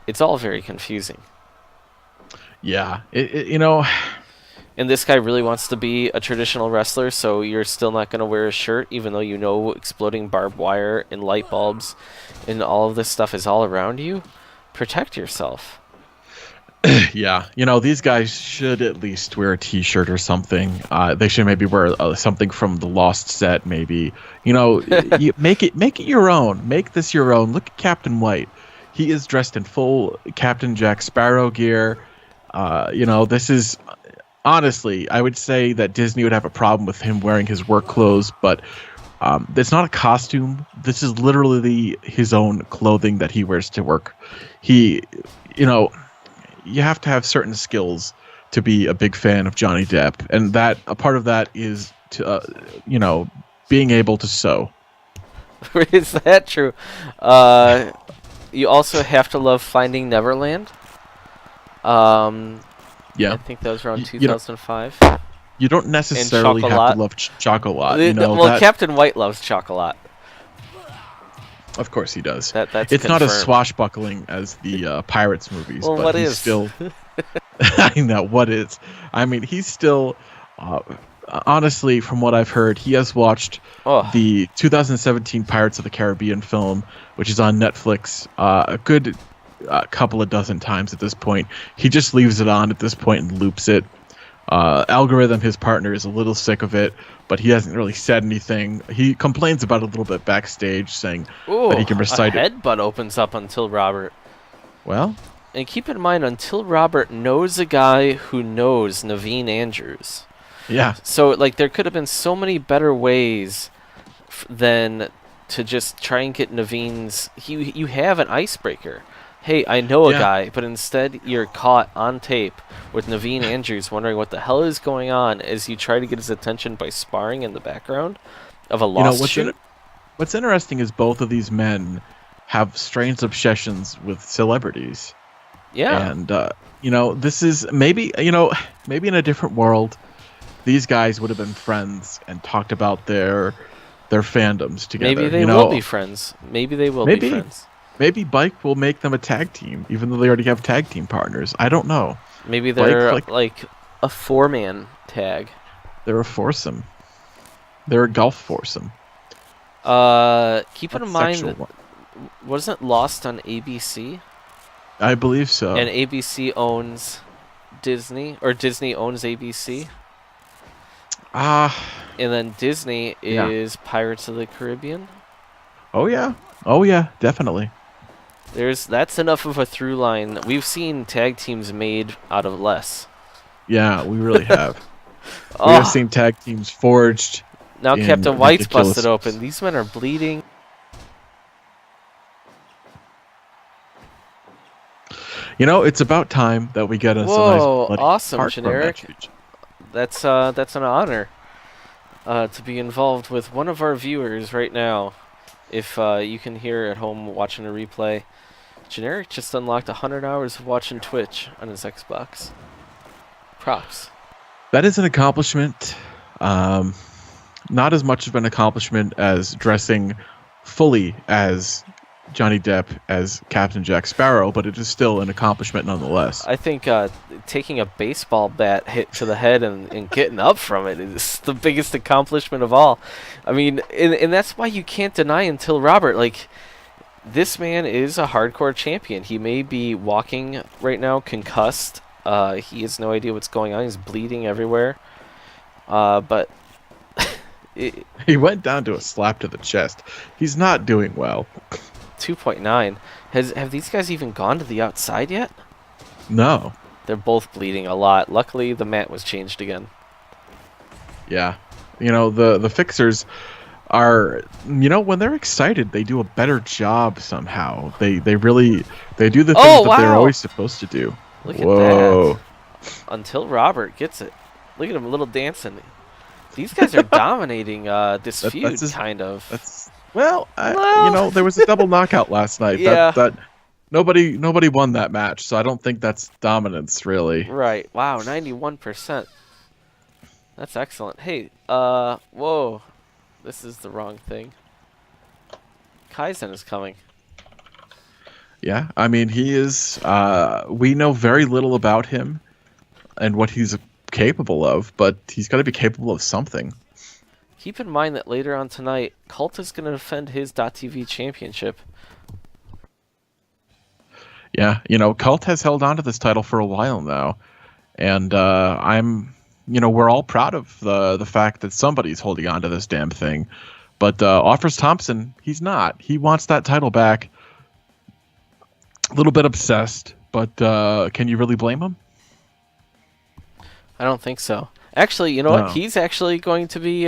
Speaker 2: It's all very confusing.
Speaker 1: Yeah, you know,
Speaker 2: And this guy really wants to be a traditional wrestler, so you're still not going to wear a shirt, even though you know exploding barbed wire and light bulbs and all of this stuff is all around you. Protect yourself.
Speaker 1: yeah, you know, these guys should at least wear a T-shirt or something. They should maybe wear something from the Lost set, maybe. You know, you make it your own. Make this your own. Look at Captain White. He is dressed in full Captain Jack Sparrow gear. You know, this is honestly, I would say that Disney would have a problem with him wearing his work clothes, but it's not a costume. This is literally his own clothing that he wears to work. You know, you have to have certain skills to be a big fan of Johnny Depp, and that a part of that is to you know, being able to sew.
Speaker 2: Is that true? You also have to love Finding Neverland.
Speaker 1: Yeah,
Speaker 2: I think that was around 2005.
Speaker 1: You don't necessarily have to love Chocolat. You know,
Speaker 2: well, Captain White loves Chocolat.
Speaker 1: Of course he does.
Speaker 2: That's
Speaker 1: it's
Speaker 2: confirmed.
Speaker 1: not as swashbuckling as the Pirates movies,
Speaker 2: well,
Speaker 1: but
Speaker 2: what
Speaker 1: he's
Speaker 2: is?
Speaker 1: still. I know what is. I mean, he's still. Honestly, from what I've heard, he has watched the 2017 Pirates of the Caribbean film, which is on Netflix, a good couple of dozen times at this point. He just leaves it on at this point and loops it. Algorithm, his partner, is a little sick of it, but he hasn't really said anything. He complains about it a little bit backstage, saying that he can recite
Speaker 2: a headbutt opens up Until Robert.
Speaker 1: Well,
Speaker 2: and keep in mind, Until Robert knows a guy who knows Naveen Andrews.
Speaker 1: Yeah.
Speaker 2: So, like, there could have been so many better ways than to just try and get Naveen's... You have an icebreaker. Hey, I know a guy, but instead you're caught on tape with Naveen Andrews wondering what the hell is going on as you try to get his attention by sparring in the background of a lost shoot.
Speaker 1: What's interesting is both of these men have strange obsessions with celebrities.
Speaker 2: Yeah.
Speaker 1: And, you know, this is maybe in a different world, these guys would have been friends and talked about their fandoms together.
Speaker 2: Maybe they will be friends. Maybe they will be friends.
Speaker 1: Maybe Bike will make them a tag team, even though they already have tag team partners. I don't know.
Speaker 2: Maybe they're like a four-man tag.
Speaker 1: They're a foursome. They're a golf foursome.
Speaker 2: Keep in mind that wasn't Lost on ABC?
Speaker 1: I believe so.
Speaker 2: And ABC owns Disney, or Disney owns ABC. And then Disney is Pirates of the Caribbean.
Speaker 1: Oh yeah, definitely.
Speaker 2: That's enough of a through line. We've seen tag teams made out of less.
Speaker 1: Yeah, we really have. We have seen tag teams forged.
Speaker 2: Now Captain White's busted open. These men are bleeding.
Speaker 1: You know, it's about time that we get us a nice bloody
Speaker 2: awesome, Generic.
Speaker 1: Match.
Speaker 2: That's an honor to be involved with one of our viewers right now. If you can hear at home watching a replay, Generic just unlocked 100 hours of watching Twitch on his Xbox. Props.
Speaker 1: That is an accomplishment. Not as much of an accomplishment as dressing fully as Johnny Depp as Captain Jack Sparrow, but it is still an accomplishment nonetheless.
Speaker 2: I think taking a baseball bat hit to the head and getting up from it is the biggest accomplishment of all. I mean, and that's why you can't deny Until Robert. Like, this man is a hardcore champion. He may be walking right now concussed. He has no idea what's going on. He's bleeding everywhere. But...
Speaker 1: he went down to a slap to the chest. He's not doing well.
Speaker 2: 2.9. Have these guys even gone to the outside yet?
Speaker 1: No.
Speaker 2: They're both bleeding a lot. Luckily, the mat was changed again.
Speaker 1: Yeah. You know, the fixers are, you know, when they're excited, they do a better job somehow. They do the things that they're always supposed to do.
Speaker 2: Look at that. Until Robert gets it. Look at him, a little dancing. These guys are dominating this feud, kind of.
Speaker 1: You know, there was a double knockout last night.
Speaker 2: Yeah.
Speaker 1: Nobody won that match, so I don't think that's dominance, really.
Speaker 2: Right. Wow, 91%. That's excellent. Hey, whoa. This is the wrong thing. Kaizen is coming.
Speaker 1: Yeah, I mean, he is... we know very little about him and what he's capable of, but he's got to be capable of something.
Speaker 2: Keep in mind that later on tonight, Colt is going to defend his .TV championship.
Speaker 1: Yeah, Cult has held on to this title for a while now, and we're all proud of the fact that somebody's holding on to this damn thing. But Offers Thompson, he's not. He wants that title back. A little bit obsessed, but can you really blame him?
Speaker 2: I don't think so. Actually, you know
Speaker 1: No.
Speaker 2: what? He's actually going to be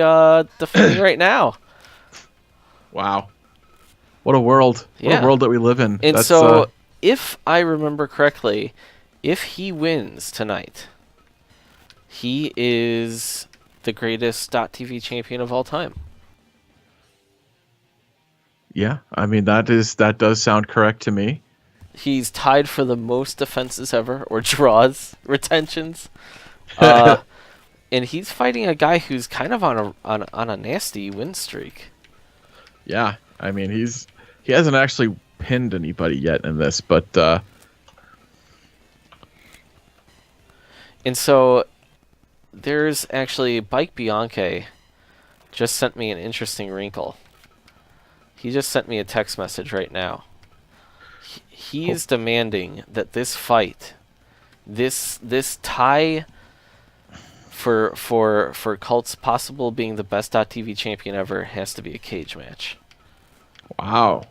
Speaker 2: defending right now.
Speaker 1: Wow. What a world. What
Speaker 2: Yeah.
Speaker 1: a world that we live in.
Speaker 2: And so, if I remember correctly, if he wins tonight, he is the greatest .TV champion of all time.
Speaker 1: Yeah, I mean, that does sound correct to me.
Speaker 2: He's tied for the most defenses ever, or draws, retentions. And he's fighting a guy who's kind of on a nasty win streak.
Speaker 1: Yeah, I mean, he hasn't actually pinned anybody yet in this, but
Speaker 2: and so there's actually Bike Bianche just sent me an interesting wrinkle. He just sent me a text message right now. He's demanding that this fight, this tie for Cult's possible being the best .TV champion ever has to be a cage match.
Speaker 1: wow.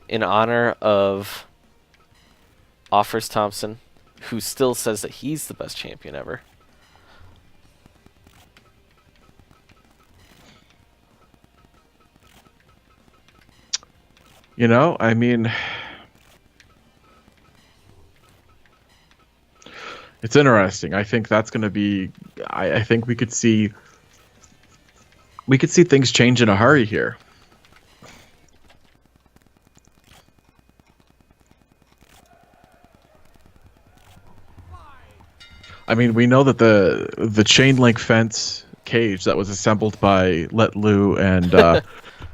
Speaker 2: In honor of Offers Thompson, who still says that he's the best champion ever.
Speaker 1: I mean, it's interesting. I think that's going to be. I think we could see things change in a hurry here. I mean, we know that the chain link fence cage that was assembled by Let Lou and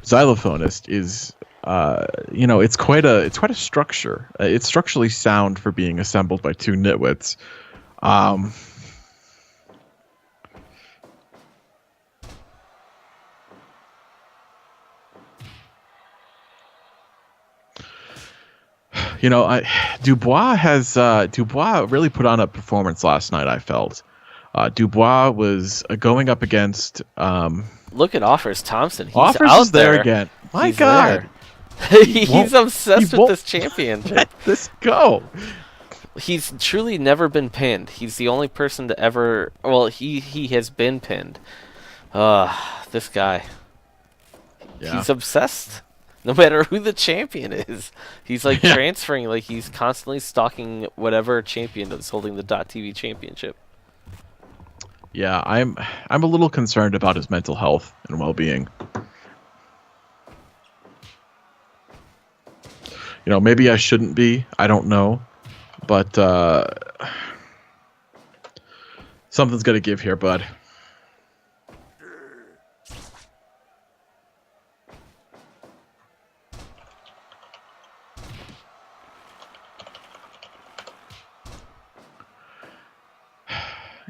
Speaker 1: Xylophonist is. It's quite a structure. It's structurally sound for being assembled by two nitwits. Dubois really put on a performance last night. I felt Dubois was going up against.
Speaker 2: Look at Offers Thompson. He's
Speaker 1: Offers
Speaker 2: out
Speaker 1: is there again. My
Speaker 2: He's
Speaker 1: God.
Speaker 2: there. He's obsessed with this championship.
Speaker 1: Let this go.
Speaker 2: He's truly never been pinned. He's the only person to ever... Well, he has been pinned. This guy.
Speaker 1: Yeah.
Speaker 2: He's obsessed. No matter who the champion is. He's like transferring, like he's constantly stalking whatever champion is holding the .TV championship.
Speaker 1: Yeah, I'm a little concerned about his mental health and well-being. Maybe I shouldn't be. I don't know. But something's got to give here, bud.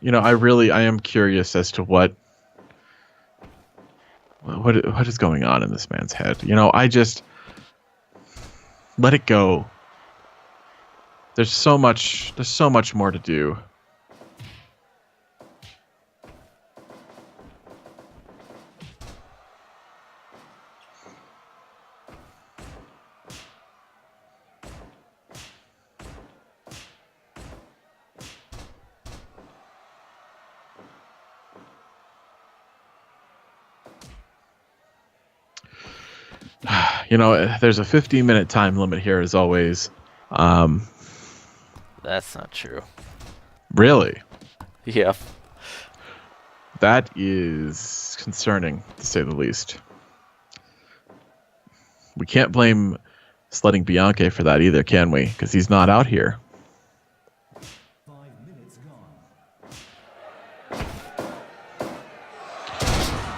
Speaker 1: I am curious as to what is going on in this man's head. I just let it go. There's so much more to do. There's a 15-minute time limit here, as always.
Speaker 2: That's not true.
Speaker 1: Really?
Speaker 2: Yeah.
Speaker 1: That is concerning, to say the least. we can't blame Sledding Bianchi for that either, can we? Because he's not out here.
Speaker 3: 5 minutes gone.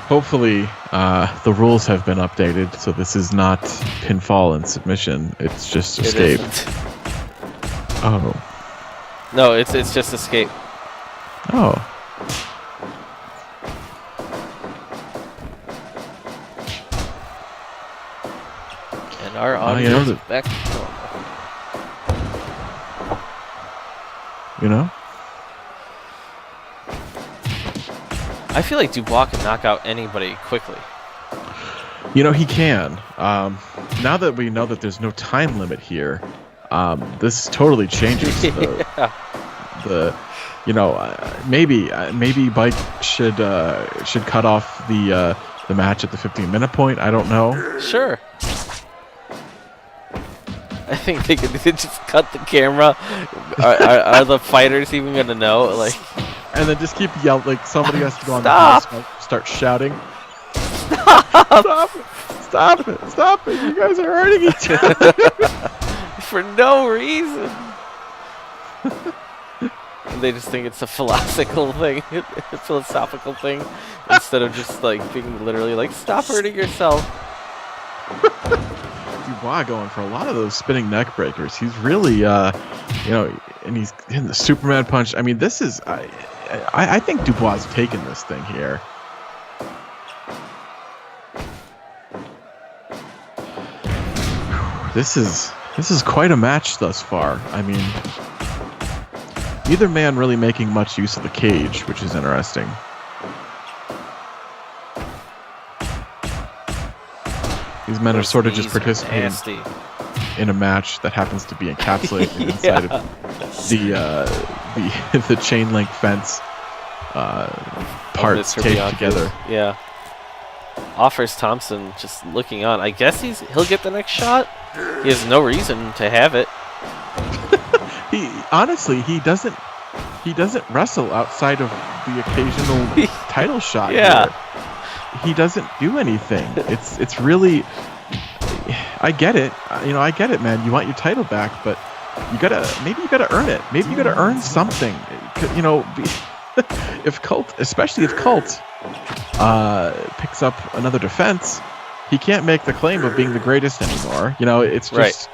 Speaker 1: Hopefully, the rules have been updated, so this is not pinfall and submission. It's just escape. Oh.
Speaker 2: No, it's just escape.
Speaker 1: Oh.
Speaker 2: And our audio is back to normal.
Speaker 1: You know?
Speaker 2: I feel like Dubois can knock out anybody quickly.
Speaker 1: You know, he can. Now that we know that there's no time limit here, this totally changes maybe Bike should cut off the match at the 15-minute point. I don't know.
Speaker 2: Sure. I think they could just cut the camera. Are the fighters even gonna know? Like,
Speaker 1: and then just keep yelling. Like somebody has to go on
Speaker 2: Stop!
Speaker 1: the house, start shouting. Stop it! Stop it! Stop it! You guys are hurting each other
Speaker 2: for no reason. And they just think it's a philosophical thing, instead of just like being literally like, stop hurting yourself.
Speaker 1: Dubois going for a lot of those spinning neck breakers. He's really, and he's hitting the Superman punch. I mean, this is, I think Dubois has taken this thing here. This is quite a match thus far. I mean, neither man really making much use of the cage, which is interesting. These men are sort of just participating in a match that happens to be encapsulated inside of the chain link fence parts taped together.
Speaker 2: Yeah. Offers Thompson just looking on. I guess he'll get the next shot. He has no reason to have it.
Speaker 1: He doesn't wrestle outside of the occasional title shot.
Speaker 2: Yeah.
Speaker 1: Here. He doesn't do anything. It's really, I get it. I get it, man. You want your title back, but maybe you gotta earn it. Maybe you gotta earn something. Especially if Colt picks up another defense, he can't make the claim of being the greatest anymore. It's just.
Speaker 2: Right.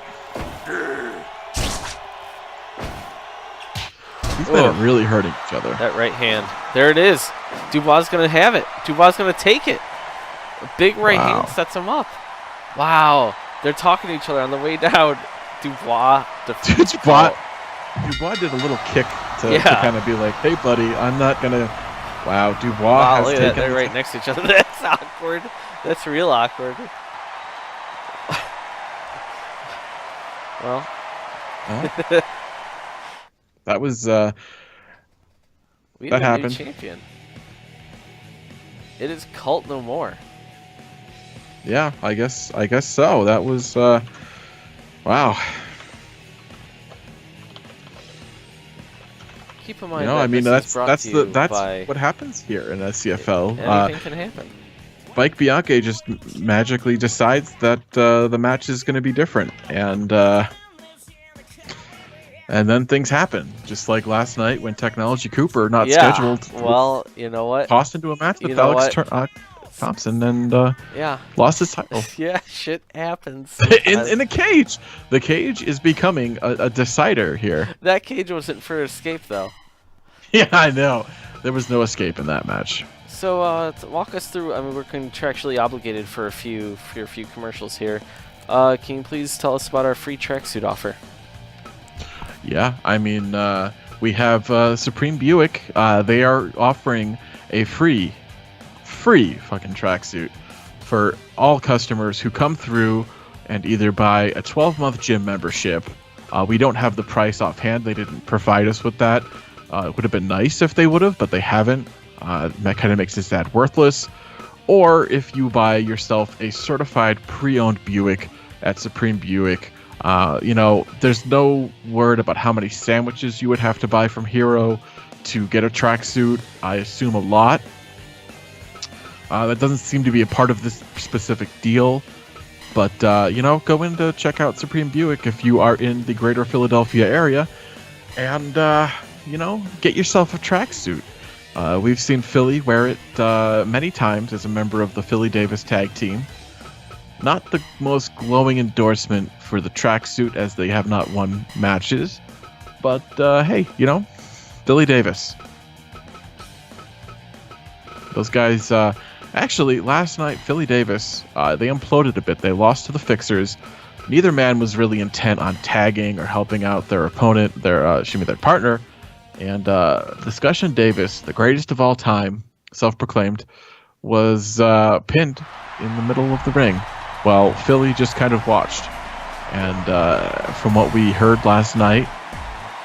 Speaker 1: These men are really hurting each other.
Speaker 2: That right hand. There it is. Dubois is going to have it. Dubois is going to take it. A big right hand sets him up. Wow. They're talking to each other on the way down. Dubois defeats
Speaker 1: Dubois did a little kick to kind of be like, hey, buddy, I'm not going to... Wow, Dubois has taken...
Speaker 2: They're right next to each other. That's awkward. That's real awkward. Well...
Speaker 1: That was
Speaker 2: we
Speaker 1: that
Speaker 2: have a
Speaker 1: happened.
Speaker 2: New champion. It is Colt no more.
Speaker 1: Yeah, I guess so. That was wow.
Speaker 2: Keep in mind,
Speaker 1: that's what happens here in SCFL.
Speaker 2: Anything can happen.
Speaker 1: Bike Bianchi just magically decides that the match is going to be different, and then things happen, just like last night when Technology Cooper, not scheduled.
Speaker 2: Well, you know what?
Speaker 1: Tossed into a match with Alex Thompson and lost his title.
Speaker 2: Yeah, shit happens.
Speaker 1: in the cage. The cage is becoming a decider here.
Speaker 2: That cage wasn't for escape, though.
Speaker 1: Yeah, I know. There was no escape in that match.
Speaker 2: So, to walk us through, I mean, we're contractually obligated for a few commercials here. Can you please tell us about our free tracksuit offer?
Speaker 1: Yeah, I mean, we have Supreme Buick. They are offering a free fucking tracksuit for all customers who come through and either buy a 12-month gym membership. We don't have the price offhand. They didn't provide us with that. It would have been nice if they would have, but they haven't. That kind of makes this ad worthless. Or if you buy yourself a certified pre-owned Buick at Supreme Buick, there's no word about how many sandwiches you would have to buy from Hero to get a tracksuit. I assume a lot. That doesn't seem to be a part of this specific deal. But, go in to check out Supreme Buick if you are in the greater Philadelphia area and, get yourself a tracksuit. We've seen Philly wear it many times as a member of the Philly Davis tag team. Not the most glowing endorsement for the tracksuit as they have not won matches. But, hey, Philly Davis. Those guys, actually, last night, Philly Davis, they imploded a bit. They lost to the Fixers. Neither man was really intent on tagging or helping out their opponent, their partner. And Discussion Davis, the greatest of all time, self-proclaimed, was pinned in the middle of the ring while Philly just kind of watched. And from what we heard last night,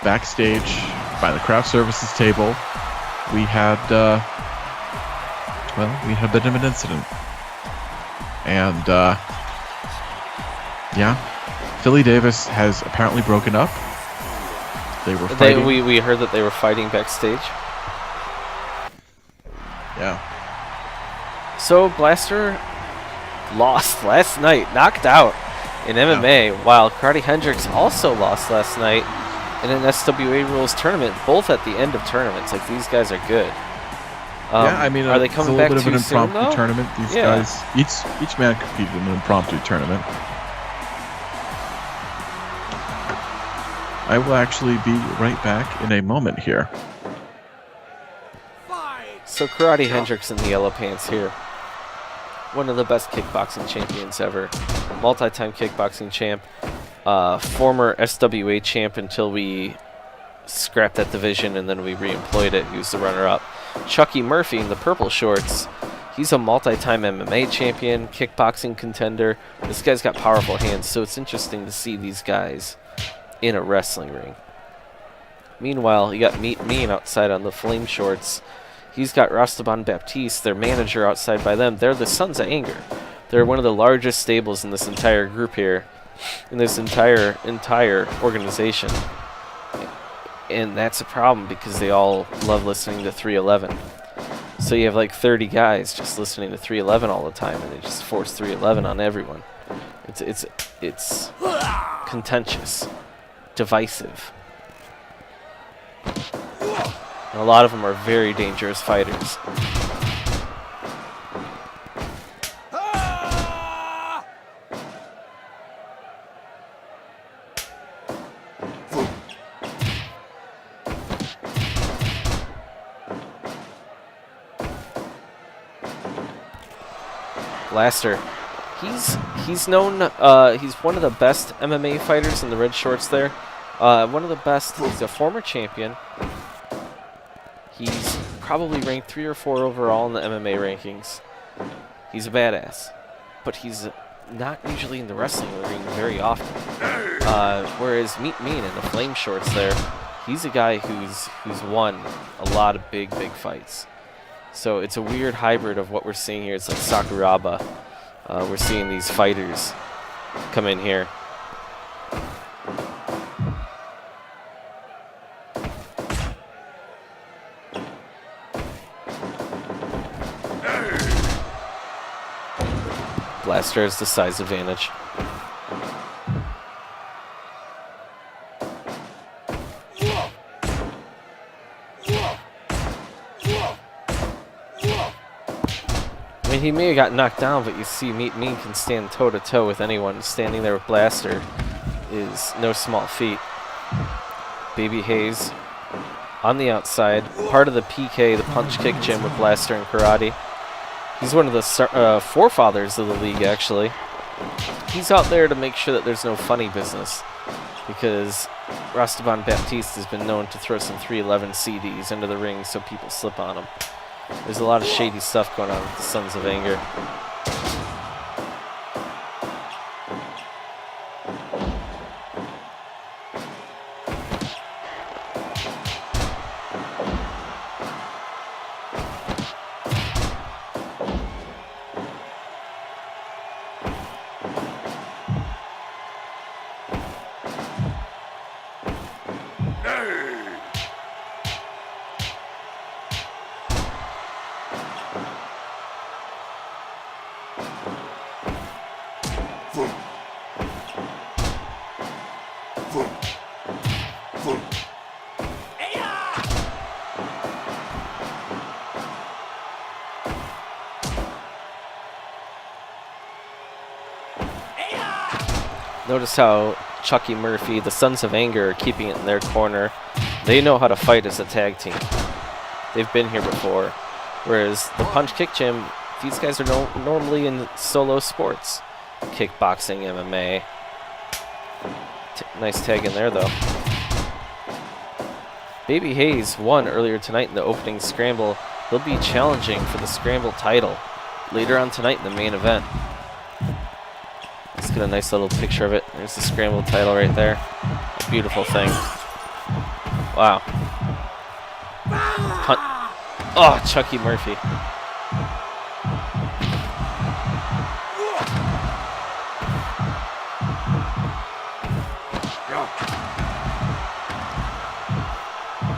Speaker 1: backstage by the craft services table, we had a bit of an incident. And Philly Davis has apparently broken up. They were fighting.
Speaker 2: We heard that they were fighting backstage.
Speaker 1: Yeah.
Speaker 2: So Blaster lost last night, knocked out in MMA, while Karate Hendricks also lost last night in an SWA rules tournament, both at the end of tournaments. Like, these guys are good. Are they coming back too soon, though? It's a little bit of an impromptu
Speaker 1: tournament. These guys, each man competed in an impromptu tournament. I will actually be right back in a moment here.
Speaker 2: So Karate Hendricks in the yellow pants here. One of the best kickboxing champions ever. Multi-time kickboxing champ. Former SWA champ until we scrapped that division and then we re-employed it. He was the runner-up. Chucky Murphy in the purple shorts. He's a multi-time MMA champion, kickboxing contender. This guy's got powerful hands, so it's interesting to see these guys in a wrestling ring. Meanwhile, you got Meat Mean outside on the flame shorts. He's got Rastaban Baptiste, their manager, outside by them. They're the Sons of Anger. They're one of the largest stables in this entire group here, in this entire organization. And that's a problem because they all love listening to 311. So you have like 30 guys just listening to 311 all the time, and they just force 311 on everyone. It's contentious, divisive. And a lot of them are very dangerous fighters. Blaster. He's known, he's one of the best MMA fighters in the red shorts there. One of the best. He's a former champion. He's probably ranked 3 or 4 overall in the MMA rankings. He's a badass. But he's not usually in the wrestling ring very often. Whereas Meat Mean in the flame shorts there, he's a guy who's won a lot of big fights. So it's a weird hybrid of what we're seeing here. It's like Sakuraba. We're seeing these fighters come in here. Blaster has the size advantage. I mean, he may have got knocked down, but you see Meat Mean can stand toe-to-toe with anyone. Standing there with Blaster is no small feat. Baby Hayes on the outside, part of the PK, the punch kick gym with Blaster and Karate. He's one of the forefathers of the league, actually. He's out there to make sure that there's no funny business, because Rastaban Baptiste has been known to throw some 311 CDs into the ring so people slip on him. There's a lot of shady stuff going on with the Sons of Anger. Notice how Chucky Murphy, the Sons of Anger, are keeping it in their corner. They know how to fight as a tag team. They've been here before. Whereas the Punch Kick Gym, these guys are normally in solo sports. Kickboxing, MMA. Nice tag in there, though. Baby Hayes won earlier tonight in the opening scramble. He'll be challenging for the scramble title later on tonight in the main event. Let's get a nice little picture of it. There's the scramble title right there. A beautiful thing. Wow. Oh, Chucky Murphy.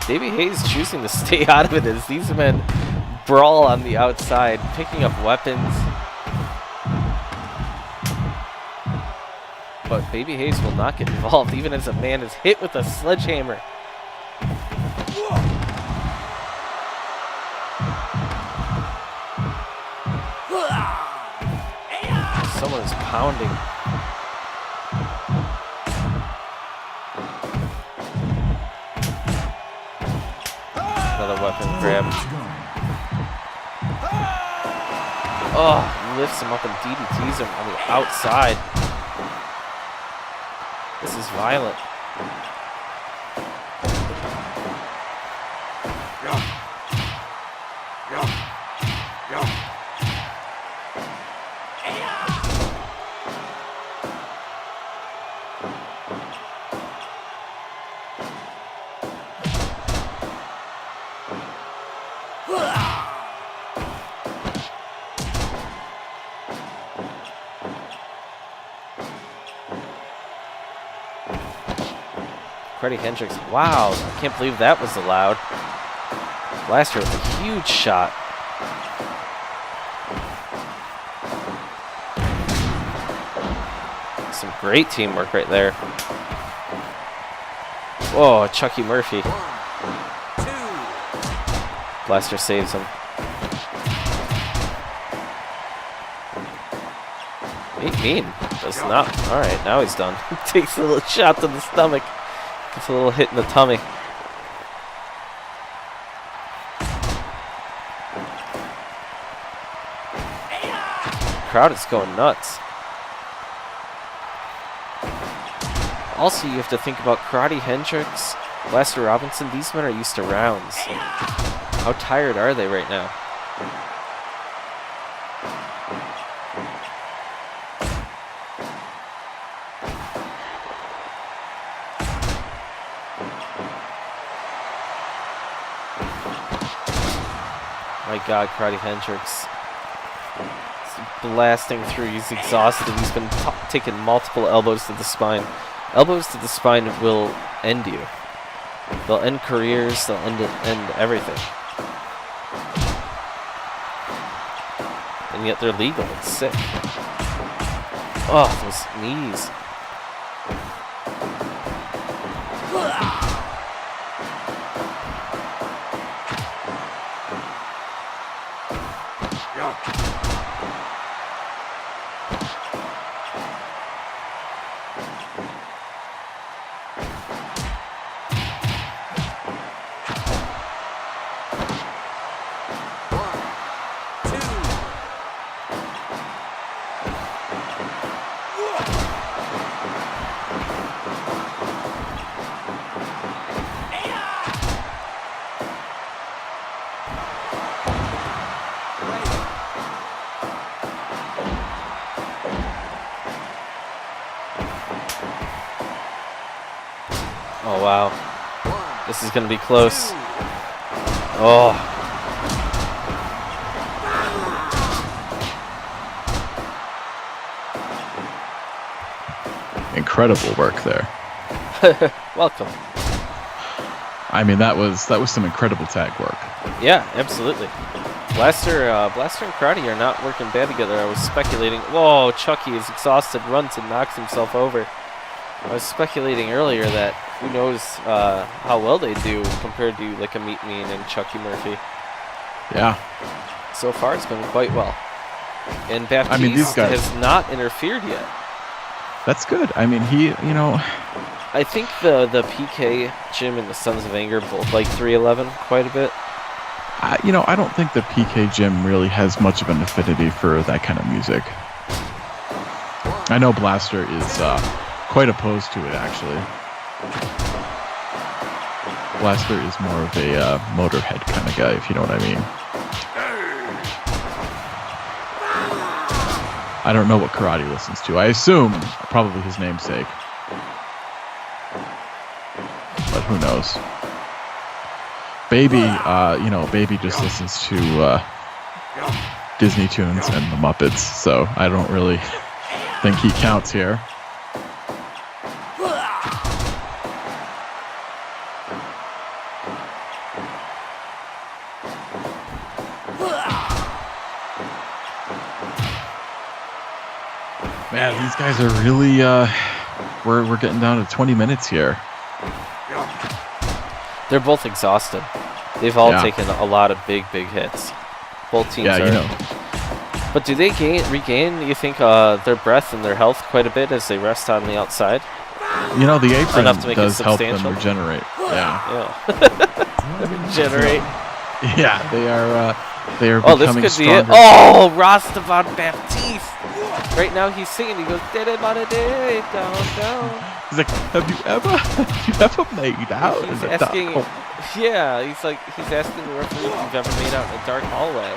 Speaker 2: Baby Hayes choosing to stay out of it as these men brawl on the outside, picking up weapons. But Baby Hayes will not get involved even as a man is hit with a sledgehammer. Someone is pounding. Another weapon grab. Oh, lifts him up and DDTs him on the outside. This is violent. Freddie Hendricks. Wow, I can't believe that was allowed. Blaster with a huge shot. Some great teamwork right there. Whoa, Chucky Murphy. Blaster saves him. Mean does not. Alright, now he's done. Takes a little shot to the stomach. Gets a little hit in the tummy. Crowd is going nuts. Also, you have to think about Karate Hendricks, Blaster Robinson. These men are used to rounds. How tired are they right now? My God, Karate Hendricks. He's blasting through. He's exhausted. He's been taking multiple elbows to the spine. Elbows to the spine will end you. They'll end careers. They'll end everything. And yet they're legal. It's sick. Oh, those knees. Oh, wow. This is going to be close. Oh.
Speaker 1: Incredible work there.
Speaker 2: Welcome.
Speaker 1: I mean, that was some incredible tag work.
Speaker 2: Yeah, absolutely. Blaster and Karate are not working bad together. I was speculating. Whoa, Chucky is exhausted, runs and knocks himself over. I was speculating earlier that who knows how well they do compared to like a Meat Mean and Chucky Murphy.
Speaker 1: Yeah.
Speaker 2: So far, it's been quite well. And Baptiste
Speaker 1: these guys
Speaker 2: has not interfered yet.
Speaker 1: That's good. I mean,
Speaker 2: I think the PK Jim and the Sons of Anger both like 311 quite a bit.
Speaker 1: I don't think the PK Jim really has much of an affinity for that kind of music. I know Blaster is quite opposed to it, actually. Blaster is more of a Motorhead kind of guy, if you know what I mean. I don't know what Karate listens to. I assume probably his namesake. But who knows? Baby, Baby just listens to Disney tunes and the Muppets, so I don't really think he counts here. Man, these guys are really, we're getting down to 20 minutes here.
Speaker 2: They're both exhausted. They've all taken a lot of big hits. Both teams are. But do they regain, you think, their breath and their health quite a bit as they rest on the outside?
Speaker 1: The apron does help them regenerate. Yeah.
Speaker 2: Regenerate.
Speaker 1: Yeah, they are becoming
Speaker 2: this could
Speaker 1: stronger.
Speaker 2: be it. Oh, Rastavan Baptiste. Right now he's singing. He goes, "Down, down."
Speaker 1: He's like, have you ever made out?
Speaker 2: He's asking, he's asking the referee if you've ever made out in a dark hallway.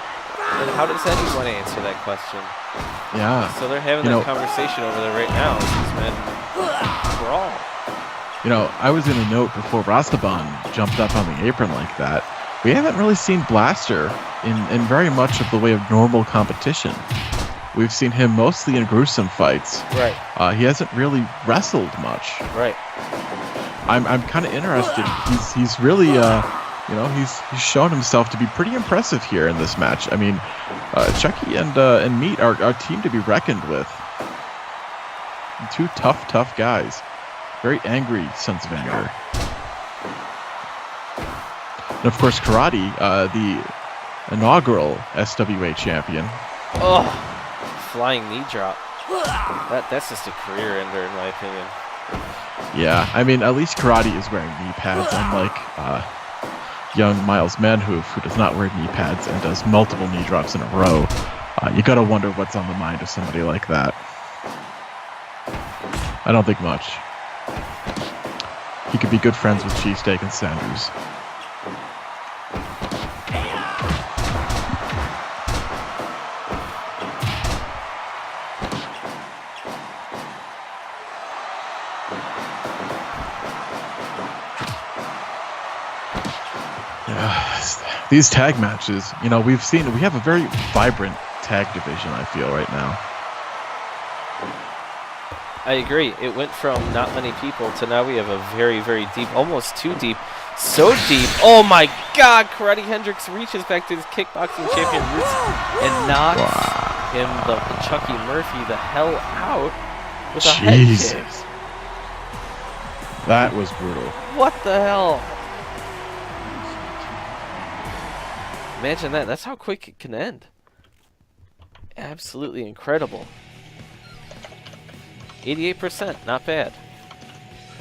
Speaker 2: And how does anyone answer that question?
Speaker 1: Yeah.
Speaker 2: So they're having that conversation over there right now. These men brawl.
Speaker 1: I was going to note before Rastaban jumped up on the apron like that, we haven't really seen Blaster in very much of the way of normal competition. We've seen him mostly in gruesome fights.
Speaker 2: Right.
Speaker 1: He hasn't really wrestled much.
Speaker 2: Right.
Speaker 1: I'm kind of interested. He's really he's shown himself to be pretty impressive here in this match. I mean, Chucky and Meat are a team to be reckoned with. Two tough guys. Very angry Sons of Anger. And of course, Karate, the inaugural SWA champion.
Speaker 2: Oh, flying knee drop. That's just a career ender, in my opinion.
Speaker 1: Yeah, I mean, at least Karate is wearing knee pads, unlike young Miles Manhoof, who does not wear knee pads and does multiple knee drops in a row. You gotta wonder what's on the mind of somebody like that. I don't think much. He could be good friends with Cheesesteak and Sanders. These tag matches, we have a very vibrant tag division, I feel, right now.
Speaker 2: I agree. It went from not many people to now we have a very, very deep, almost too deep, so deep. Oh my God! Karate Hendrix reaches back to his kickboxing champion roots and knocks him, the Chucky Murphy, the hell out with a head kick.
Speaker 1: That was brutal.
Speaker 2: What the hell? Imagine that. That's how quick it can end. Absolutely incredible. 88%, not bad.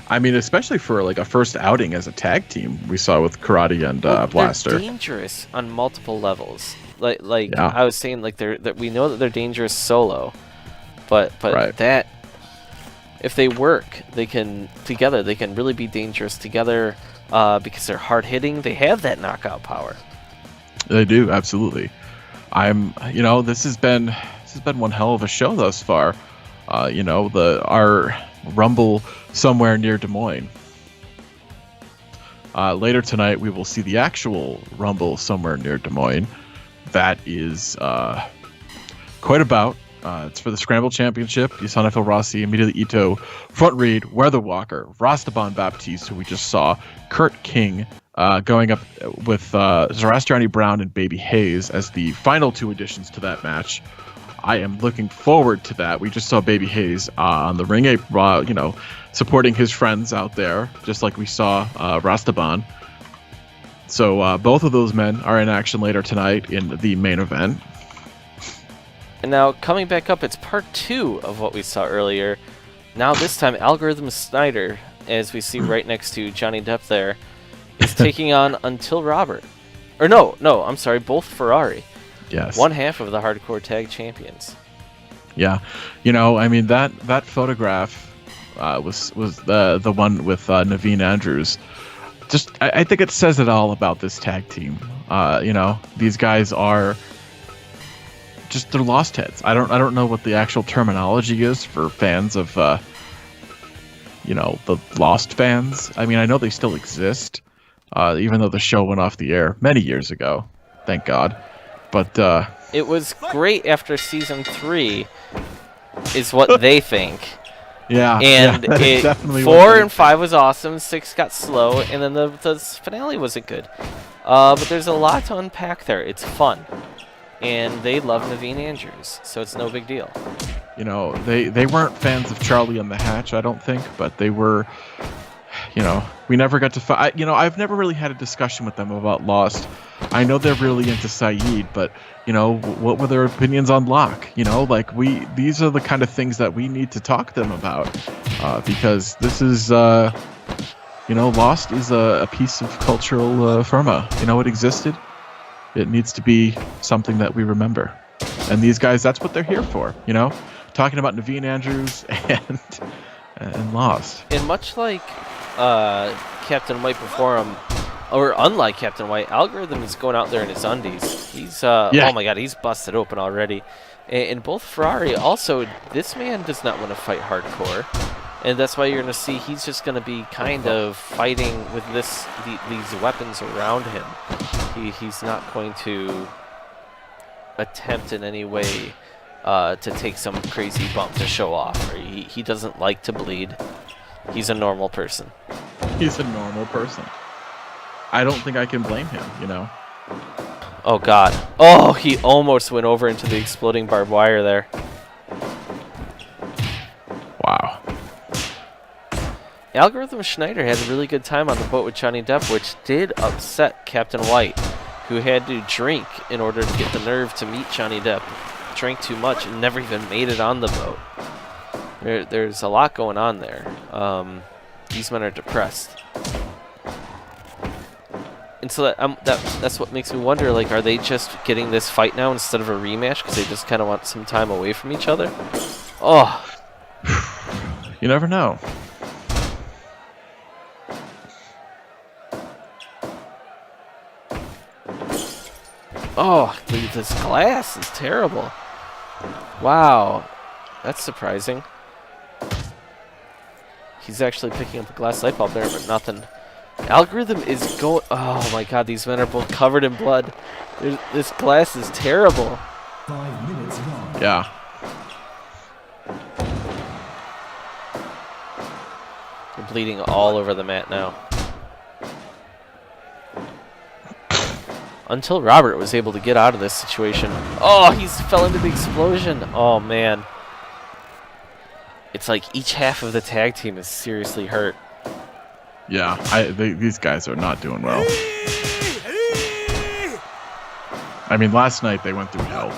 Speaker 1: I mean, especially for like a first outing as a tag team, we saw with Karate and Blaster.
Speaker 2: They're dangerous on multiple levels. I was saying, that we know that they're dangerous solo, but
Speaker 1: right.
Speaker 2: That if they work, they can really be dangerous together because they're hard hitting. They have that knockout power.
Speaker 1: They do, absolutely. This has been one hell of a show thus far. Our Rumble somewhere near Des Moines. Later tonight, we will see the actual Rumble somewhere near Des Moines. That is quite a bout. It's for the Scramble Championship. SCFL Rossi, immediately Ito, Front Reed, Weather Walker, Rastaban Baptiste, who we just saw, Kurt King, going up with Zoroastriani Brown and Baby Hayes as the final 2 additions to that match. I am looking forward to that. We just saw Baby Hayes on the ring apron, supporting his friends out there, just like we saw Rastaban. So both of those men are in action later tonight in the main event.
Speaker 2: And now coming back up, it's part 2 of what we saw earlier. Now this time, Algorithm Snyder, as we see right next to Johnny Depp there, is taking on Until Robert. Or no, I'm sorry, both Ferrari.
Speaker 1: Yes.
Speaker 2: One half of the Hardcore Tag Champions.
Speaker 1: Yeah. That photograph was the one with Naveen Andrews. I think it says it all about this tag team. These guys are they're lost heads. I don't know what the actual terminology is for fans of the Lost fans. I know they still exist, even though the show went off the air many years ago. Thank God. But
Speaker 2: it was great after season 3, is what they think.
Speaker 1: Yeah.
Speaker 2: And
Speaker 1: yeah,
Speaker 2: 4 and 5 was awesome. 6 got slow, and then the finale wasn't good. But there's a lot to unpack there. It's fun, and they love Naveen Andrews, so it's no big deal.
Speaker 1: They weren't fans of Charlie and the Hatch, I don't think, but they were. We never got to fight. I've never really had a discussion with them about Lost. I know they're really into Saeed, but what were their opinions on Locke? These are the kind of things that we need to talk to them about, because this is, Lost is a piece of cultural firma. It existed. It needs to be something that we remember, and these guys, that's what they're here for. Talking about Naveen Andrews and Lost.
Speaker 2: And much like Captain White before him, or unlike Captain White, Algorithm is going out there in his undies. He's oh my God, he's busted open already. And both Ferrari also, this man does not want to fight hardcore, and that's why you're going to see he's just going to be kind of fighting with these weapons around him. He's not going to attempt in any way to take some crazy bump to show off. Or he doesn't like to bleed. He's a normal person.
Speaker 1: He's a normal person. I don't think I can blame him,
Speaker 2: Oh, God. Oh, he almost went over into the exploding barbed wire there.
Speaker 1: Wow.
Speaker 2: Algorithm Schneider had a really good time on the boat with Johnny Depp, which did upset Captain White, who had to drink in order to get the nerve to meet Johnny Depp. Drank too much and never even made it on the boat. There's a lot going on there. These men are depressed. And so that's what makes me wonder, are they just getting this fight now instead of a rematch because they just kind of want some time away from each other? Oh.
Speaker 1: You never know.
Speaker 2: Oh, this glass is terrible. Wow. That's surprising. He's actually picking up a glass light bulb there, but nothing. Algorithm is going... Oh, my God. These men are both covered in blood. This glass is terrible.
Speaker 3: 5 minutes gone.
Speaker 1: Yeah.
Speaker 2: They're bleeding all over the mat now. Until Robert was able to get out of this situation. Oh, he fell into the explosion. Oh, man. It's like each half of the tag team is seriously hurt.
Speaker 1: Yeah, these guys are not doing well. Last night they went through hell.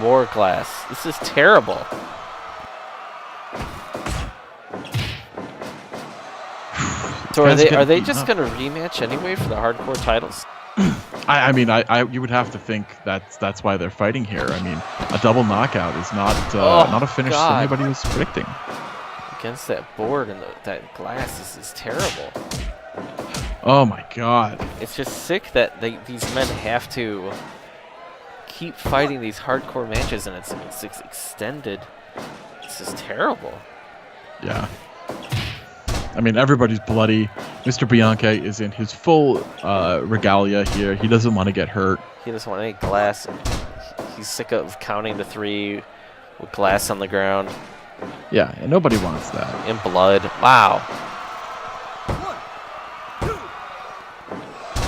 Speaker 2: More glass. This is terrible. So are they just gonna rematch anyway for the hardcore titles?
Speaker 1: You would have to think that's why they're fighting here. A double knockout is not a finish anybody was predicting.
Speaker 2: Against that board and that glass, this is terrible.
Speaker 1: Oh my God!
Speaker 2: It's just sick that these men have to keep fighting these hardcore matches and it's extended. This is terrible.
Speaker 1: Yeah. I mean, everybody's bloody. Mr. Bianca is in his full regalia here. He doesn't want to get hurt.
Speaker 2: He doesn't want any glass. He's sick of counting to 3 with glass on the ground.
Speaker 1: Yeah, and nobody wants that.
Speaker 2: In blood. Wow.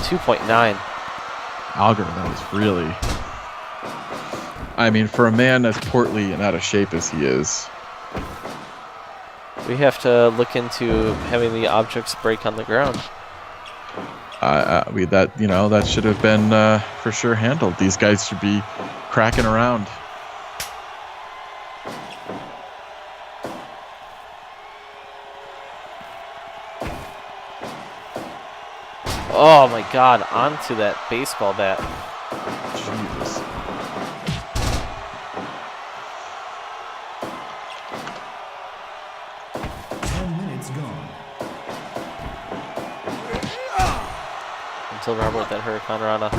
Speaker 2: 2.9.
Speaker 1: Algorithm is really... I mean, for a man as portly and out of shape as he is...
Speaker 2: We have to look into having the objects break on the ground.
Speaker 1: That should have been for sure handled. These guys should be cracking around.
Speaker 2: Oh my God! Onto that baseball bat.
Speaker 1: Jesus.
Speaker 2: Until Robert that Hurricane Rana.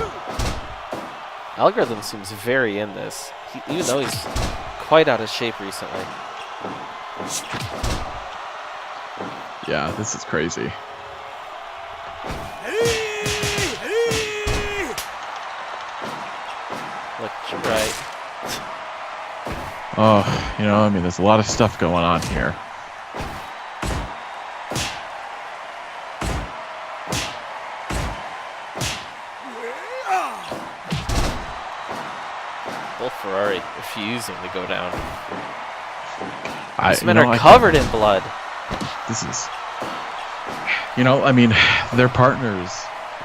Speaker 2: Algorithm seems very in this, even though he's quite out of shape recently.
Speaker 1: Yeah, this is crazy.
Speaker 2: Look right.
Speaker 1: Oh, I mean, there's a lot of stuff going on here.
Speaker 2: Ferrari refusing to go down.
Speaker 1: These
Speaker 2: men are covered in blood.
Speaker 1: This is, I mean, their partners,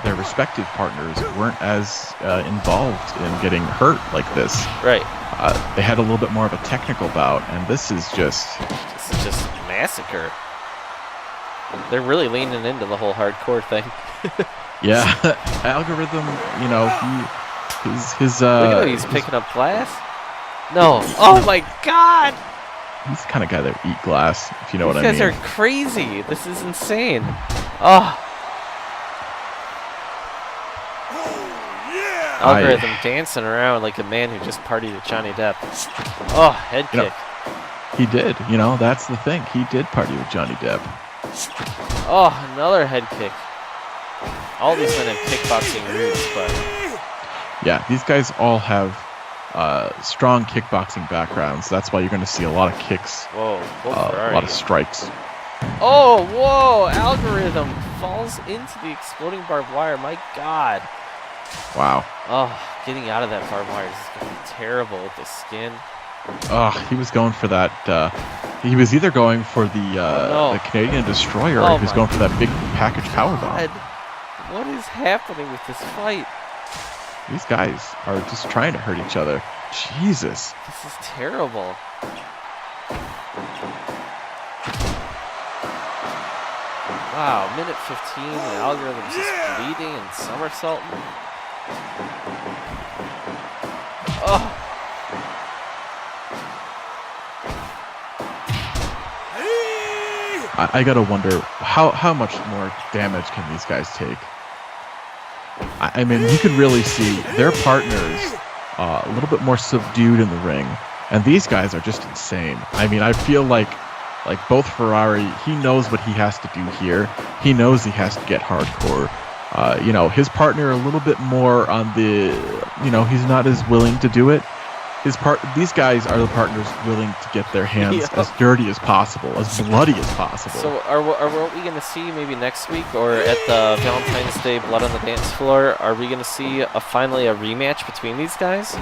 Speaker 1: their respective partners, weren't as involved in getting hurt like this.
Speaker 2: Right.
Speaker 1: They had a little bit more of a technical bout, and this is just
Speaker 2: massacre. They're really leaning into the whole hardcore thing.
Speaker 1: Yeah, Algorithm, His
Speaker 2: look at him, he's picking up glass. No. Oh my God.
Speaker 1: He's the kind of guy that would eat glass, if you know what I mean.
Speaker 2: These guys are crazy. This is insane. Oh. Algorithm dancing around like a man who just partied with Johnny Depp. Oh, head kick.
Speaker 1: He did. That's the thing. He did party with Johnny Depp.
Speaker 2: Oh, another head kick. All these men have kickboxing roots, but...
Speaker 1: Yeah, these guys all have strong kickboxing backgrounds. That's why you're going to see a lot of kicks,
Speaker 2: a
Speaker 1: lot of strikes.
Speaker 2: Oh, whoa! Algorithm falls into the exploding barbed wire. My God.
Speaker 1: Wow.
Speaker 2: Oh, getting out of that barbed wire is going to be terrible with the skin.
Speaker 1: Oh, he was going for that. He was either going for the Canadian Destroyer or he was going for that big package powerbomb.
Speaker 2: What is happening with this fight?
Speaker 1: These guys are just trying to hurt each other. Jesus.
Speaker 2: This is terrible. Wow, minute 15, the Algorithm's just bleeding and somersaulting. Oh.
Speaker 1: I gotta wonder how much more damage can these guys take? I mean, you can really see their partners a little bit more subdued in the ring, and these guys are just insane. I mean, I feel like both Ferrari, he knows what he has to do here. He knows he has to get hardcore. His partner a little bit more on the, he's not as willing to do it. These guys are the partners willing to get their hands as dirty as possible, as bloody as possible.
Speaker 2: So are we going to see maybe next week or at the Valentine's Day Blood on the Dance Floor, are we going to see finally a rematch between these guys?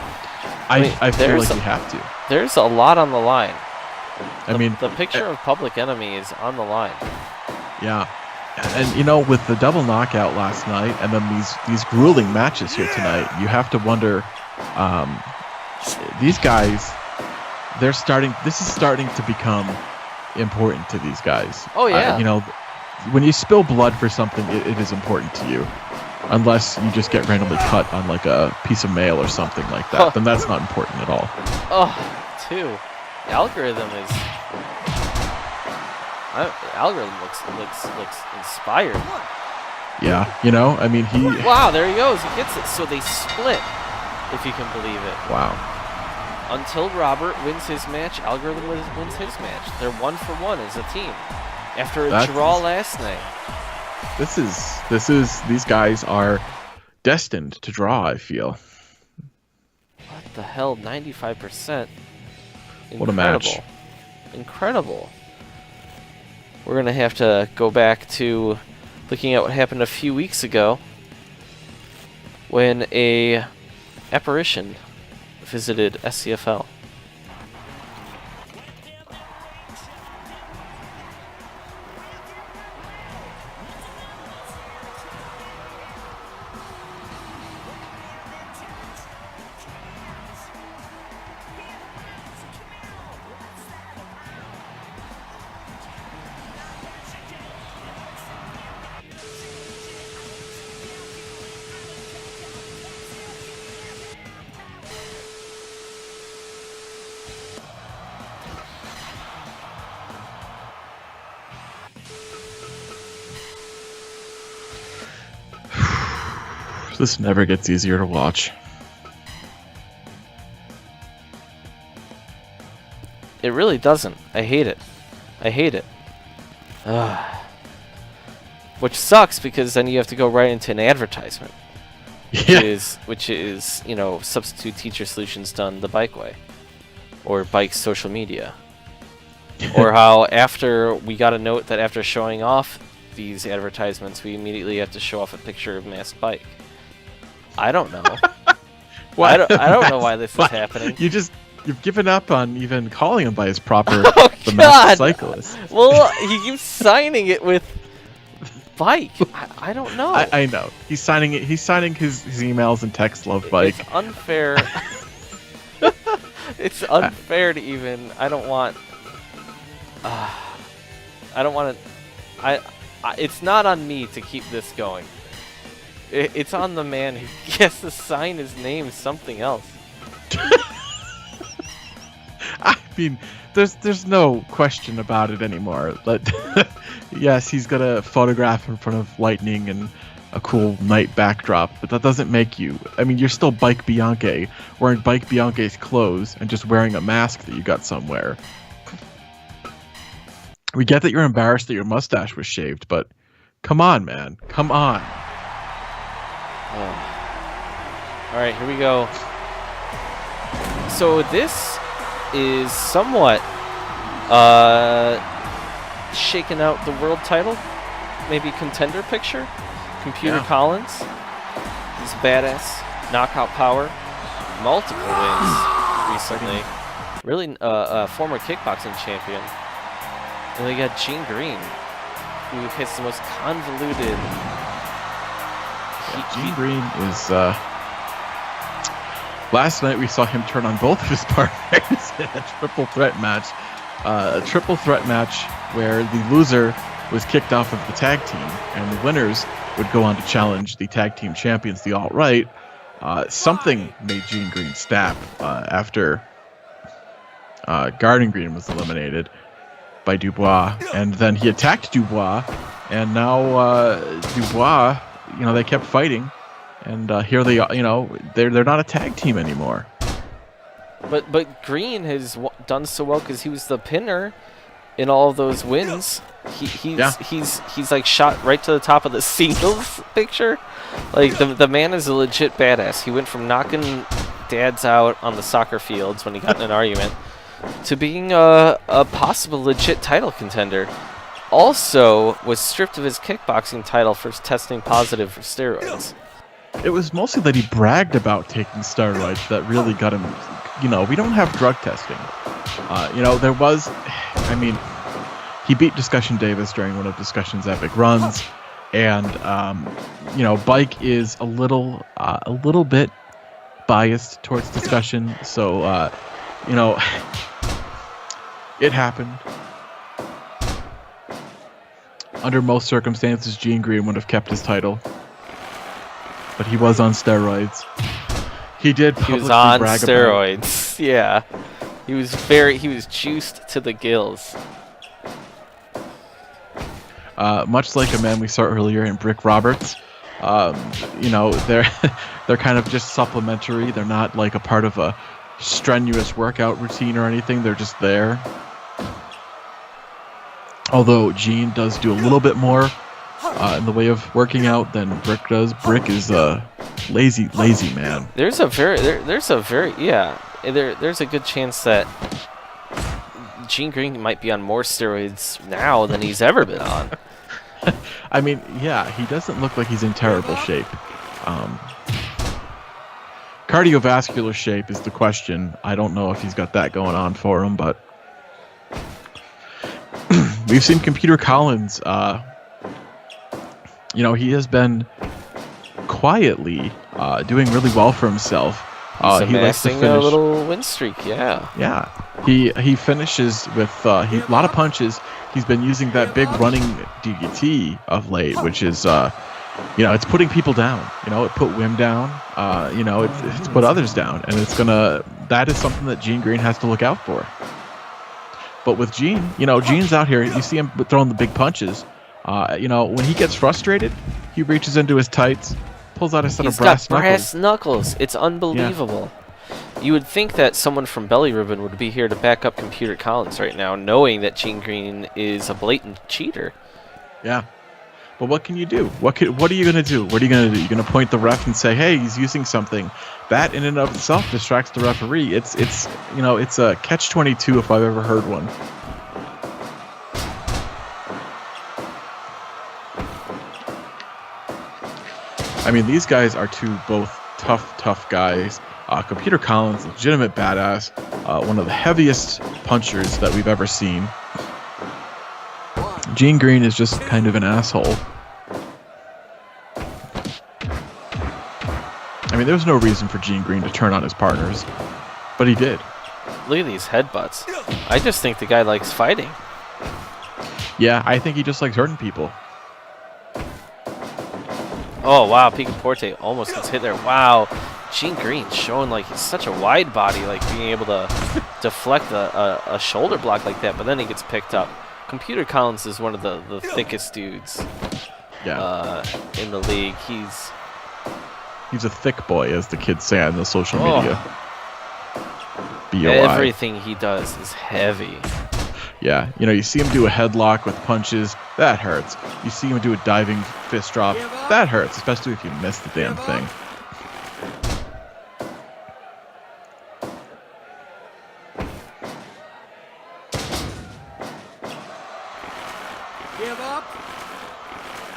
Speaker 1: I feel like we have to.
Speaker 2: There's a lot on the line.
Speaker 1: The
Speaker 2: picture of Public Enemy is on the line.
Speaker 1: Yeah. And, with the double knockout last night and then these grueling matches here tonight, you have to wonder... these guys, this is starting to become important to these guys.
Speaker 2: Oh, yeah.
Speaker 1: When you spill blood for something, it is important to you. Unless you just get randomly cut on like a piece of mail or something like that, then that's not important at all.
Speaker 2: Oh, two. Algorithm looks inspired.
Speaker 1: Yeah, he...
Speaker 2: Wow, there he goes. He gets it. So they split. if you can believe it.
Speaker 1: Wow.
Speaker 2: Until Robert wins his match, Algorithm wins his match. They're 1-for-1 as a team after a draw last night.
Speaker 1: These guys are destined to draw, I feel.
Speaker 2: What the hell? 95%. Incredible.
Speaker 1: What a match.
Speaker 2: Incredible. We're going to have to go back to looking at what happened a few weeks ago when a apparition visited SCFL.
Speaker 1: This never gets easier to watch.
Speaker 2: It really doesn't. I hate it. I hate it. Ugh. Which sucks because then you have to go right into an advertisement.
Speaker 1: Yeah.
Speaker 2: Which is, you know, Substitute Teacher Solutions done the bike way. Or Bike's social media. Or how after we got a note that after showing off these advertisements, we immediately have to show off a picture of Masked Bike. I don't know. I don't know why this is happening.
Speaker 1: You've given up on even calling him by his proper
Speaker 2: the
Speaker 1: Masked Cyclist.
Speaker 2: Well, he keeps signing it with Bike. I don't know.
Speaker 1: I know. He's signing it. He's signing his emails and text love Bike.
Speaker 2: It's unfair. It's unfair to even. I don't want. I don't want to. It's not on me to keep this going. It's on the man who has to sign his name something else.
Speaker 1: I mean, there's no question about it anymore. But yes, he's got a photograph in front of lightning and a cool night backdrop, but that doesn't make you. I mean, you're still Bike Bianchi, wearing Bike Bianchi's clothes and just wearing a mask that you got somewhere. We get that you're embarrassed that your mustache was shaved, but come on, man. Come on.
Speaker 2: All right, here we go. So this is somewhat shaking out the world title, maybe contender picture. Computer Collins, he's badass, knockout power, multiple wins recently. Really, former kickboxing champion. And we got Gene Green, who has the most convoluted.
Speaker 1: Gene Green is. Last night we saw him turn on both of his partners in a triple threat match. A triple threat match where the loser was kicked off of the tag team, and the winners would go on to challenge the tag team champions, the Alt-Right. Something made Gene Green snap after Garden Green was eliminated by Dubois, and then he attacked Dubois, and now Dubois, they kept fighting, and here they are, they're not a tag team anymore.
Speaker 2: But Green has done so well because he was the pinner in all of those wins. He's like shot right to the top of the singles picture. Like the man is a legit badass. He went from knocking dads out on the soccer fields when he got in an argument to being a possible legit title contender. Also was stripped of his kickboxing title for testing positive for steroids.
Speaker 1: It was mostly that he bragged about taking steroids that really got him. We don't have drug testing. There was, he beat Discussion Davis during one of Discussion's epic runs, and Bike is a little bit biased towards Discussion, so it happened. Under most circumstances, Gene Green would have kept his title, but he was on steroids. He did publicly brag about it.
Speaker 2: He was on steroids. Yeah. He was juiced to the gills.
Speaker 1: Much like a man we saw earlier in Brick Roberts, You know, they're they're kind of just supplementary. They're not like a part of a strenuous workout routine or anything. They're just there. Although Gene does do a little bit more in the way of working out than Brick does. Brick is a lazy man.
Speaker 2: There's a very good chance that Gene Green might be on more steroids now than he's ever been on.
Speaker 1: I mean, yeah, he doesn't look like he's in terrible shape. Cardiovascular shape is the question. I don't know if he's got that going on for him, but we've seen Computer Collins. You know, he has been quietly doing really well for himself.
Speaker 2: He likes to finish a little win streak, yeah.
Speaker 1: Yeah, he finishes with a lot of punches. He's been using that big running DDT of late, which is, you know, it's putting people down. You know, it put Wim down. You know, it's put others down, and that is something that Gene Green has to look out for. But with Gene, you know, Gene's out here. You see him throwing the big punches. You know, when he gets frustrated, he reaches into his tights, pulls out a set of brass knuckles.
Speaker 2: Brass knuckles. It's unbelievable. Yeah. You would think that someone from Belly Ribbon would be here to back up Computer Collins right now, knowing that Gene Green is a blatant cheater.
Speaker 1: Yeah. But what can you do? What are you going to do? What are you going to do? You're going to point the ref and say, hey, he's using something. That in and of itself distracts the referee. It's you know, it's a catch-22 if I've ever heard one. I mean, these guys are both tough guys. Computer Collins, legitimate badass, one of the heaviest punchers that we've ever seen. Gene Green is just kind of an asshole. I mean, there's no reason for Gene Green to turn on his partners, but he did.
Speaker 2: Look at these headbutts. I just think the guy likes fighting.
Speaker 1: Yeah, I think he just likes hurting people.
Speaker 2: Oh, wow, Picaporte almost gets hit there. Wow, Gene Green showing like he's such a wide body, like being able to deflect a shoulder block like that, but then he gets picked up. Computer Collins is one of the thickest dudes in the league.
Speaker 1: He's a thick boy, as the kids say on the social media. BOI.
Speaker 2: Everything he does is heavy.
Speaker 1: Yeah, you know, you see him do a headlock with punches, that hurts. You see him do a diving fist drop, that hurts, especially if you miss the damn thing.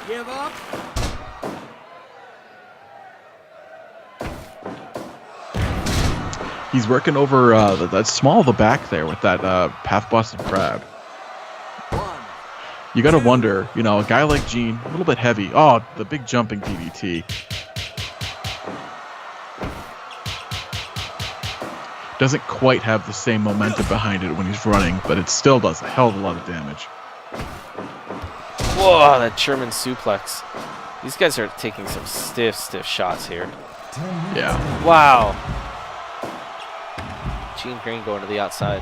Speaker 5: Give up.
Speaker 1: He's working over that small of the back there with that half-busted crab. You gotta wonder, you know, a guy like Gene, a little bit heavy. Oh, the big jumping DDT. Doesn't quite have the same momentum behind it when he's running, but it still does a hell of a lot of damage.
Speaker 2: Whoa, that German suplex. These guys are taking some stiff shots here.
Speaker 1: Yeah.
Speaker 2: Wow. Gene Green going to the outside.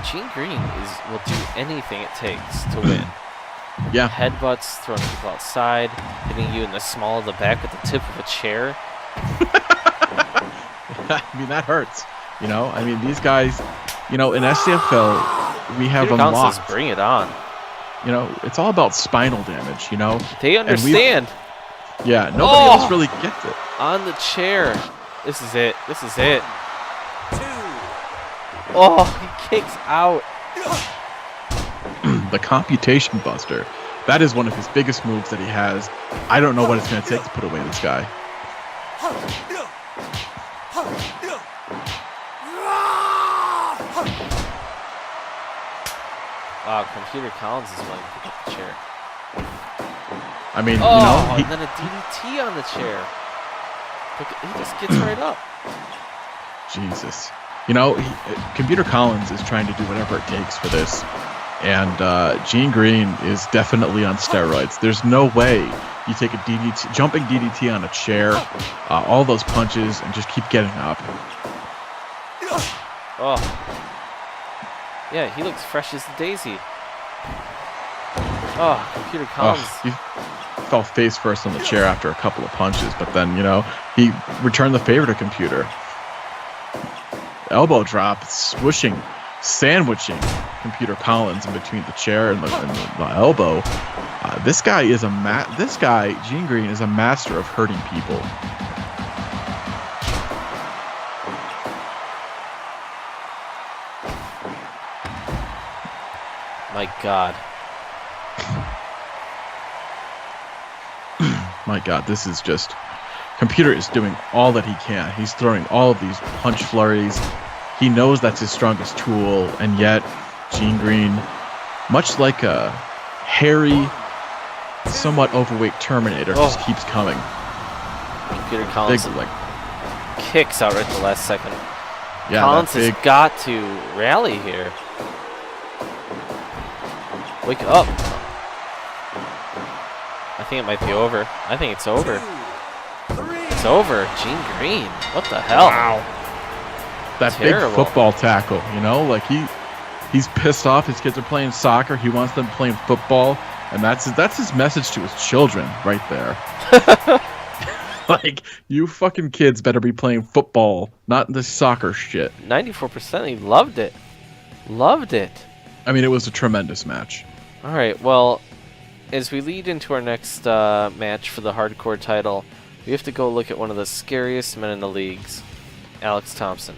Speaker 2: Gene Green will do anything it takes to win.
Speaker 1: Yeah.
Speaker 2: Headbutts, throwing people outside, hitting you in the small of the back with the tip of a chair.
Speaker 1: I mean, that hurts. You know, I mean, these guys, you know, in SCFL, we have unlocked.
Speaker 2: Says, bring it on.
Speaker 1: You know, it's all about spinal damage, you know?
Speaker 2: They understand.
Speaker 1: Yeah, nobody else really gets it.
Speaker 2: On the chair. This is it. This is it. Oh, he kicks out.
Speaker 1: The computation buster. That is one of his biggest moves that he has. I don't know what it's going to take to put away this guy.
Speaker 2: Wow, Computer Collins is willing to pick up the chair.
Speaker 1: I mean, you know,
Speaker 2: and then a DDT on the chair. Look, he just gets right up.
Speaker 1: Jesus. You know, Computer Collins is trying to do whatever it takes for this. And Gene Green is definitely on steroids. There's no way you take a jumping DDT on a chair, all those punches, and just keep getting up.
Speaker 2: Oh. Yeah, he looks fresh as a daisy. Oh, Computer Collins.
Speaker 1: He fell face first on the chair after a couple of punches, but then, you know, he returned the favor to Computer. Elbow drop, swooshing, sandwiching Computer Collins in between the chair and the elbow. This guy, Gene Green, is a master of hurting people.
Speaker 2: My God.
Speaker 1: My God, this is just... Computer is doing all that he can. He's throwing all of these punch flurries. He knows that's his strongest tool, and yet Gene Green, much like a hairy, somewhat overweight Terminator, just keeps coming.
Speaker 2: Computer Collins kicks out right at the last second.
Speaker 1: Yeah,
Speaker 2: Collins has got to rally here. Wake up. I think it might be over. I think it's over. It's over. Gene Green. What the hell?
Speaker 1: Wow. That terrible big football tackle, you know? Like, he's pissed off. His kids are playing soccer. He wants them playing football. And that's his message to his children right there. Like, you fucking kids better be playing football, not this soccer shit.
Speaker 2: 94%. He loved it. Loved it.
Speaker 1: I mean, it was a tremendous match.
Speaker 2: All right, well, as we lead into our next match for the hardcore title, we have to go look at one of the scariest men in the leagues, Alex Thompson.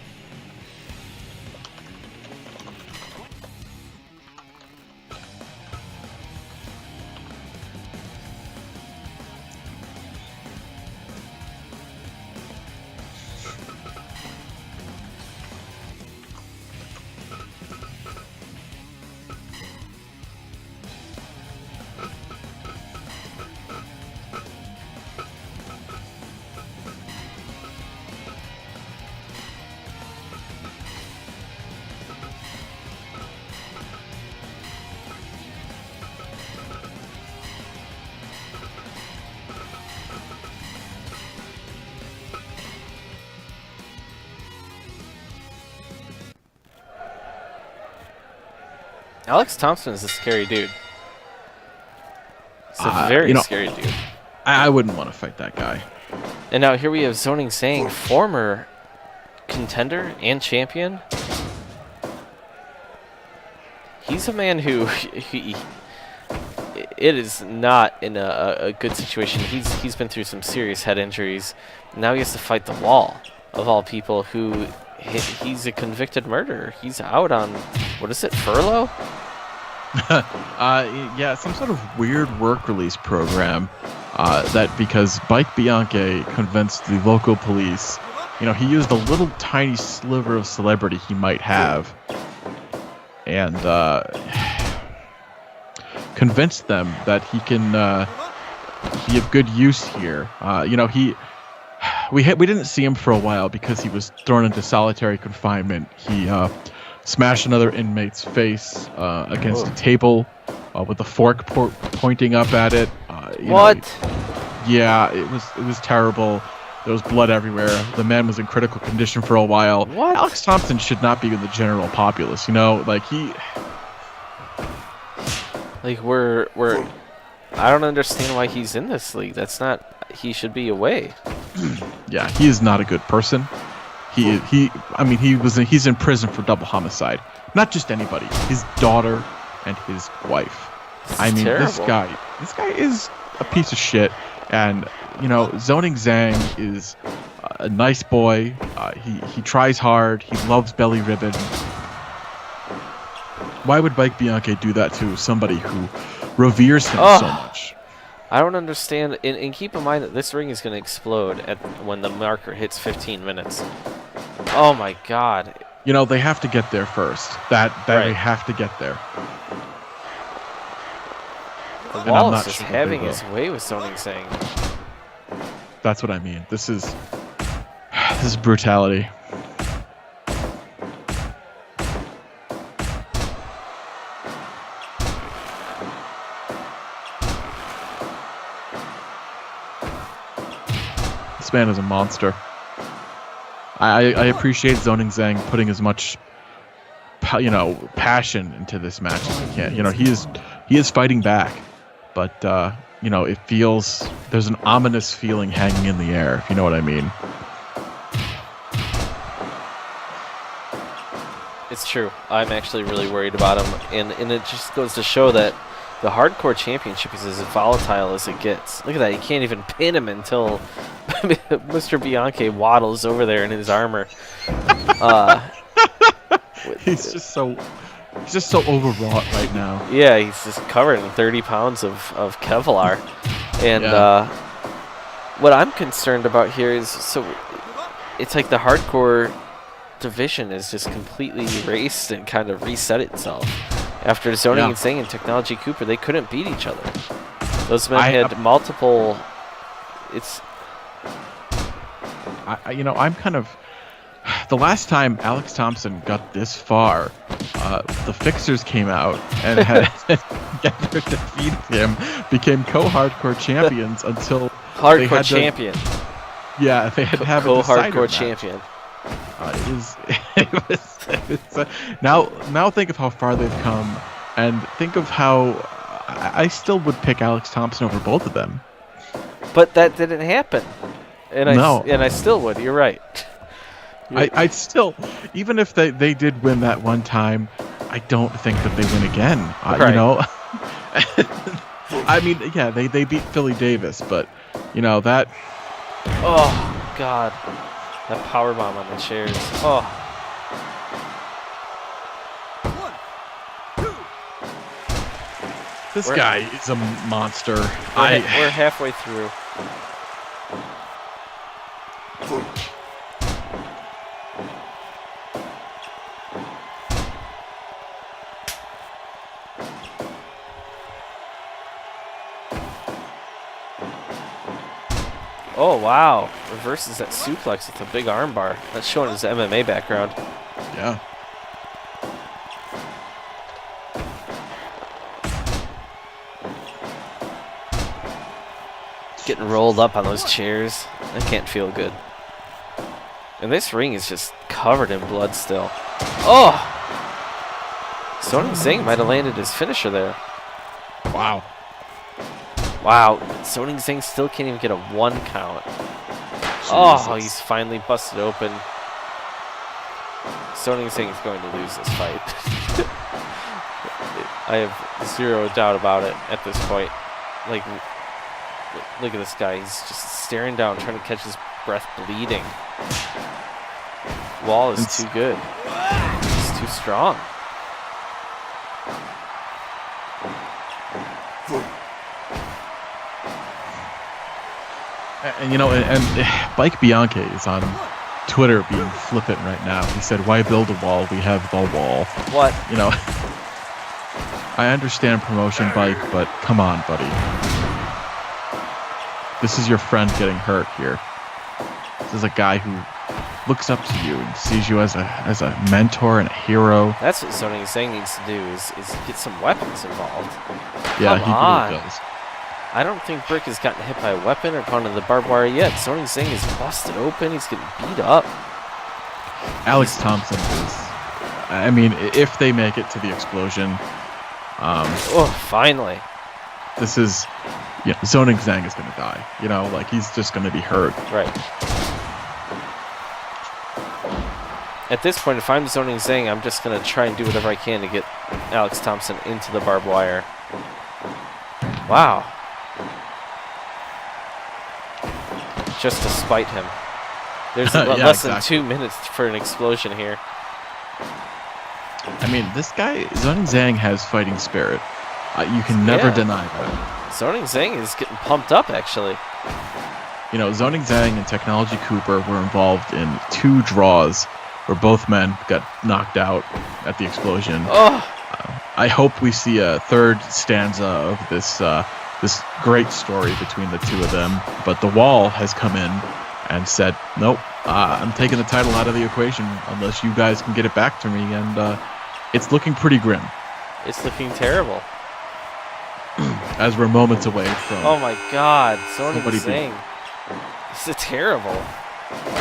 Speaker 2: Alex Thompson is a scary dude. He's a very scary dude.
Speaker 1: I wouldn't want to fight that guy.
Speaker 2: And now here we have Zoning Zhang, former contender and champion. He's a man who it is not in a good situation. He's been through some serious head injuries. Now he has to fight the Wall, of all people, who he's a convicted murderer. He's out on, what is it, furlough?
Speaker 1: Yeah, some sort of weird work release program that because Mike Bianchi convinced the local police, you know, he used a little tiny sliver of celebrity he might have and convinced them that he can be of good use here. You know, we didn't see him for a while because he was thrown into solitary confinement. He smashed another inmate's face against a table with a fork pointing up at it.
Speaker 2: What?
Speaker 1: Yeah, it was terrible. There was blood everywhere. The man was in critical condition for a while.
Speaker 2: What?
Speaker 1: Alex Thompson should not be in the general populace. You know, like
Speaker 2: we're I don't understand why he's in this league. That's not. He should be away.
Speaker 1: Yeah, he is not a good person. I mean, he's in prison for double homicide. Not just anybody. His daughter and his wife. I mean,
Speaker 2: terrible.
Speaker 1: This guy is a piece of shit. And you know, Zoning Zhang is a nice boy. He tries hard. He loves belly ribbon. Why would Mike Bianchi do that to somebody who reveres him so much?
Speaker 2: I don't understand. And keep in mind that this ring is going to explode when the marker hits 15 minutes. Oh my God.
Speaker 1: You know, they have to get there first. Right. They have to get there.
Speaker 2: The Wall is just having his way with Zoning Zhang.
Speaker 1: That's what I mean. This is brutality. This man is a monster. I appreciate Zoning Zhang putting as much passion into this match as he can. He is fighting back, but it feels there's an ominous feeling hanging in the air, if you know what I mean.
Speaker 2: It's true. I'm actually really worried about him, and it just goes to show that the hardcore championship is as volatile as it gets. Look at that. You can't even pin him until Mr. Bianchi waddles over there in his armor.
Speaker 1: He's just so overwrought right now.
Speaker 2: Yeah, he's just covered in 30 pounds of Kevlar. And what I'm concerned about here is, so it's like the hardcore division is just completely erased and kind of reset itself. After Zoning and Zing and Technology Cooper, they couldn't beat each other. Those men had multiple...
Speaker 1: I'm kind of... The last time Alex Thompson got this far, the Fixers came out and had together defeated him, became co-hardcore champions until...
Speaker 2: Hardcore champion.
Speaker 1: They had to have a
Speaker 2: co-hardcore champion.
Speaker 1: Now think of how far they've come, and think of how I still would pick Alex Thompson over both of them.
Speaker 2: But that didn't happen, and I still would. You're right.
Speaker 1: I still, even if they did win that one time, I don't think that they win again.
Speaker 2: Right.
Speaker 1: I mean, they beat Philly Davis, but that.
Speaker 2: Oh God. That powerbomb on the chairs. Oh.
Speaker 5: 1, 2.
Speaker 1: This guy is a monster.
Speaker 2: We're halfway through. Oh, wow. Reverses that suplex with a big armbar. That's showing his MMA background.
Speaker 1: Yeah.
Speaker 2: Getting rolled up on those chairs. That can't feel good. And this ring is just covered in blood still. Oh! Sonnen Zing might have landed his finisher there.
Speaker 1: Wow.
Speaker 2: Wow, Sonnen Zing still can't even get a 1 count.
Speaker 1: Jesus.
Speaker 2: Oh, he's finally busted open. Sonnen Zing is going to lose this fight. I have 0 doubt about it at this point. Like, look at this guy. He's just staring down, trying to catch his breath, bleeding. Wall is too good. He's too strong.
Speaker 1: And Mike Bianchi is on Twitter being flippant right now. He said, "Why build a wall? We have the wall."
Speaker 2: What?
Speaker 1: I understand promotion, Mike, but come on, buddy. This is your friend getting hurt here. This is a guy who looks up to you and sees you as a mentor and a hero.
Speaker 2: That's what Sonnen Zing needs to do is get some weapons involved.
Speaker 1: Yeah,
Speaker 2: Come
Speaker 1: he
Speaker 2: on.
Speaker 1: really does.
Speaker 2: I don't think Brick has gotten hit by a weapon or gone to the barbed wire yet. Sonnen Zing is busted open. He's getting beat up.
Speaker 1: Alex Thompson is... I mean, if they make it to the explosion...
Speaker 2: finally.
Speaker 1: This is... Sonnen Zing is going to die. He's just going to be hurt.
Speaker 2: Right. At this point, if I'm Sonnen Zing, I'm just going to try and do whatever I can to get Alex Thompson into the barbed wire. Wow. Just to spite him. There's less than 2 minutes for an explosion here.
Speaker 1: I mean, this guy, Sonnen Zing, has fighting spirit. You can never deny that.
Speaker 2: Sonnen Zing is getting pumped up, actually.
Speaker 1: Sonnen Zing and Technology Cooper were involved in 2 draws where both men got knocked out at the explosion.
Speaker 2: Oh.
Speaker 1: I hope we see a third stanza of this great story between the 2 of them. But the Wall has come in and said, nope, I'm taking the title out of the equation unless you guys can get it back to me. And it's looking pretty grim.
Speaker 2: It's looking terrible.
Speaker 1: As we're moments away from...
Speaker 2: Oh my God, Sonnen Zing. This is terrible.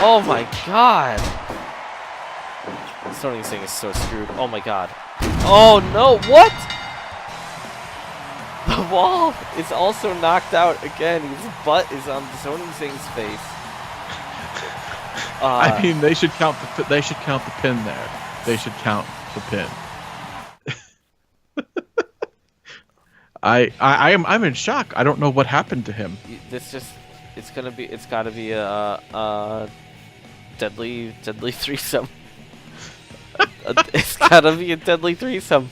Speaker 2: Oh my God. Sony's thing is so screwed. Oh my god. Oh no, what? The wall is also knocked out again. His butt is on Sony Sing's face.
Speaker 1: I mean, they should count the pin there. They should count the pin. I'm in shock. I don't know what happened to him.
Speaker 2: It's gotta be a deadly threesome. It's gotta be a deadly threesome.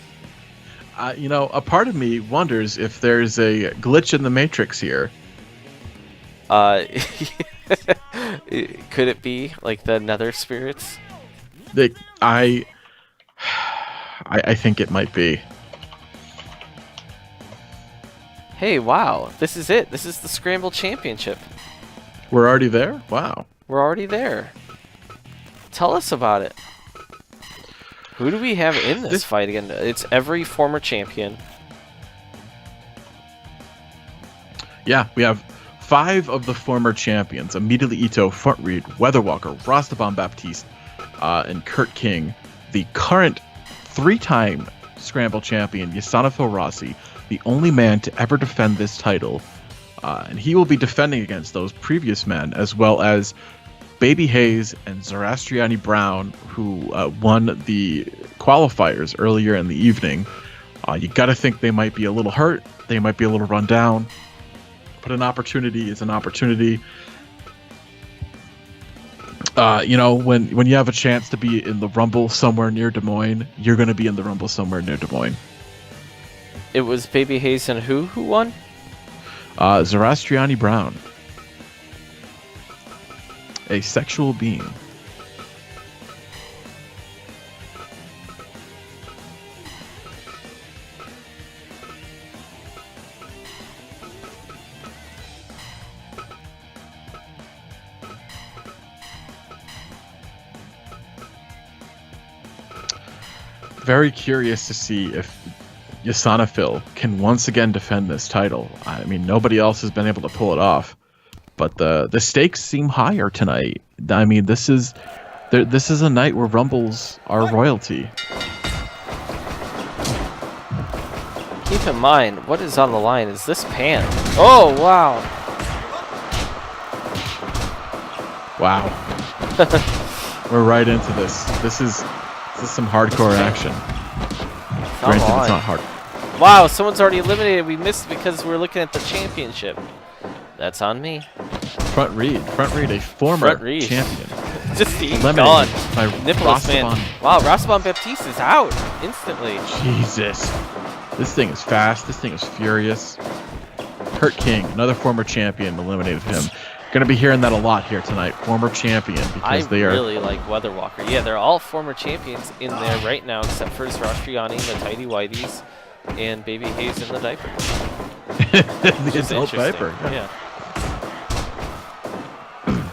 Speaker 1: You know, a part of me wonders if there's a glitch in the Matrix here.
Speaker 2: Could it be like the Nether spirits?
Speaker 1: I think it might be.
Speaker 2: Hey, wow! This is it. This is the Scramble Championship.
Speaker 1: We're already there? Wow.
Speaker 2: We're already there. Tell us about it. Who do we have in this fight again? It's every former champion.
Speaker 1: Yeah, we have 5 of the former champions: Immediately Ito, Front Reed, Weatherwalker, Rastaban Baptiste, and Kurt King. The current 3-time Scramble champion, Yasanafil Rossi, the only man to ever defend this title. And he will be defending against those previous men, as well as Baby Hayes and Zoroastriani Brown, who won the qualifiers earlier in the evening. You got to think they might be a little hurt. They might be a little run down. But an opportunity is an opportunity. You know, when you have a chance to be in the Rumble somewhere near Des Moines, you're going to be in the Rumble somewhere near Des Moines.
Speaker 2: It was Baby Hayes and who won?
Speaker 1: Zoroastriani Brown. A sexual being. Very curious to see if Yasanafil can once again defend this title. I mean, nobody else has been able to pull it off. But the stakes seem higher tonight. I mean, this is a night where Rumbles are royalty.
Speaker 2: Keep in mind, what is on the line is this pan. Oh, wow.
Speaker 1: Wow. We're right into this. This is some hardcore action. Granted, it's not hard.
Speaker 2: Wow, someone's already eliminated. We missed because we're looking at the championship. That's on me.
Speaker 1: Front Reed, a former champion.
Speaker 2: Just he's gone.
Speaker 1: Nicholas,
Speaker 2: man. Wow, Rastaban Baptiste is out instantly.
Speaker 1: Jesus. This thing is fast. This thing is furious. Kurt King, another former champion, eliminated him. Going to be hearing that a lot here tonight. Former champion, because they are...
Speaker 2: I really like Weatherwalker. Yeah, they're all former champions in there right now, except for Zoroastriani, the Tidy Whiteys, and Baby Hayes in the diaper.
Speaker 1: The adult diaper.
Speaker 2: Yeah.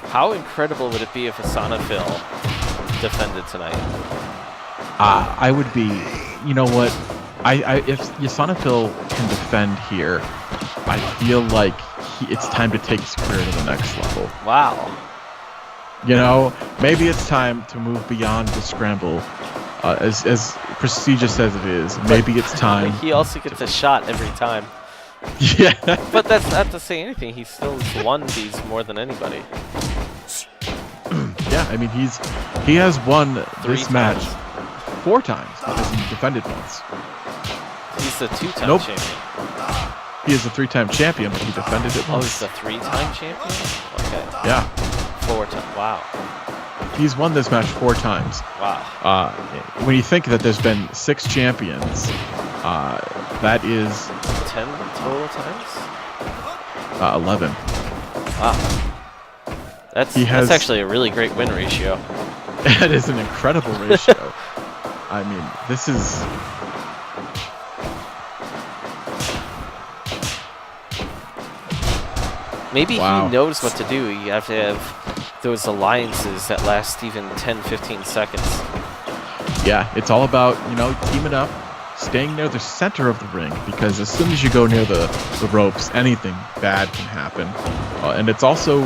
Speaker 2: How incredible would it be if Yasanafil defended tonight?
Speaker 1: I would be... You know what? If Yasanafil can defend here, I feel like it's time to take his career to the next level.
Speaker 2: Wow.
Speaker 1: You know, maybe it's time to move beyond the scramble. As prestigious as it is, maybe it's time.
Speaker 2: He also gets a shot every time.
Speaker 1: Yeah.
Speaker 2: But that's not to say anything. He still has won these more than anybody.
Speaker 1: Yeah, I mean, he has won this match 4 times because he defended once.
Speaker 2: He's the 2-time champion.
Speaker 1: He is a 3-time champion, but he defended it once.
Speaker 2: Oh, he's the 3-time champion? Okay.
Speaker 1: Yeah.
Speaker 2: 4 times. Wow.
Speaker 1: He's won this match 4 times.
Speaker 2: Wow.
Speaker 1: When you think that there's been 6 champions, that is
Speaker 2: 10 total times?
Speaker 1: 11.
Speaker 2: Wow. That's actually a really great win ratio.
Speaker 1: That is an incredible ratio. I mean, this is...
Speaker 2: Maybe he knows what to do. You have to have those alliances that last even 10, 15 seconds.
Speaker 1: Yeah, it's all about, you know, teaming up, staying near the center of the ring, because as soon as you go near the ropes, anything bad can happen. And it's also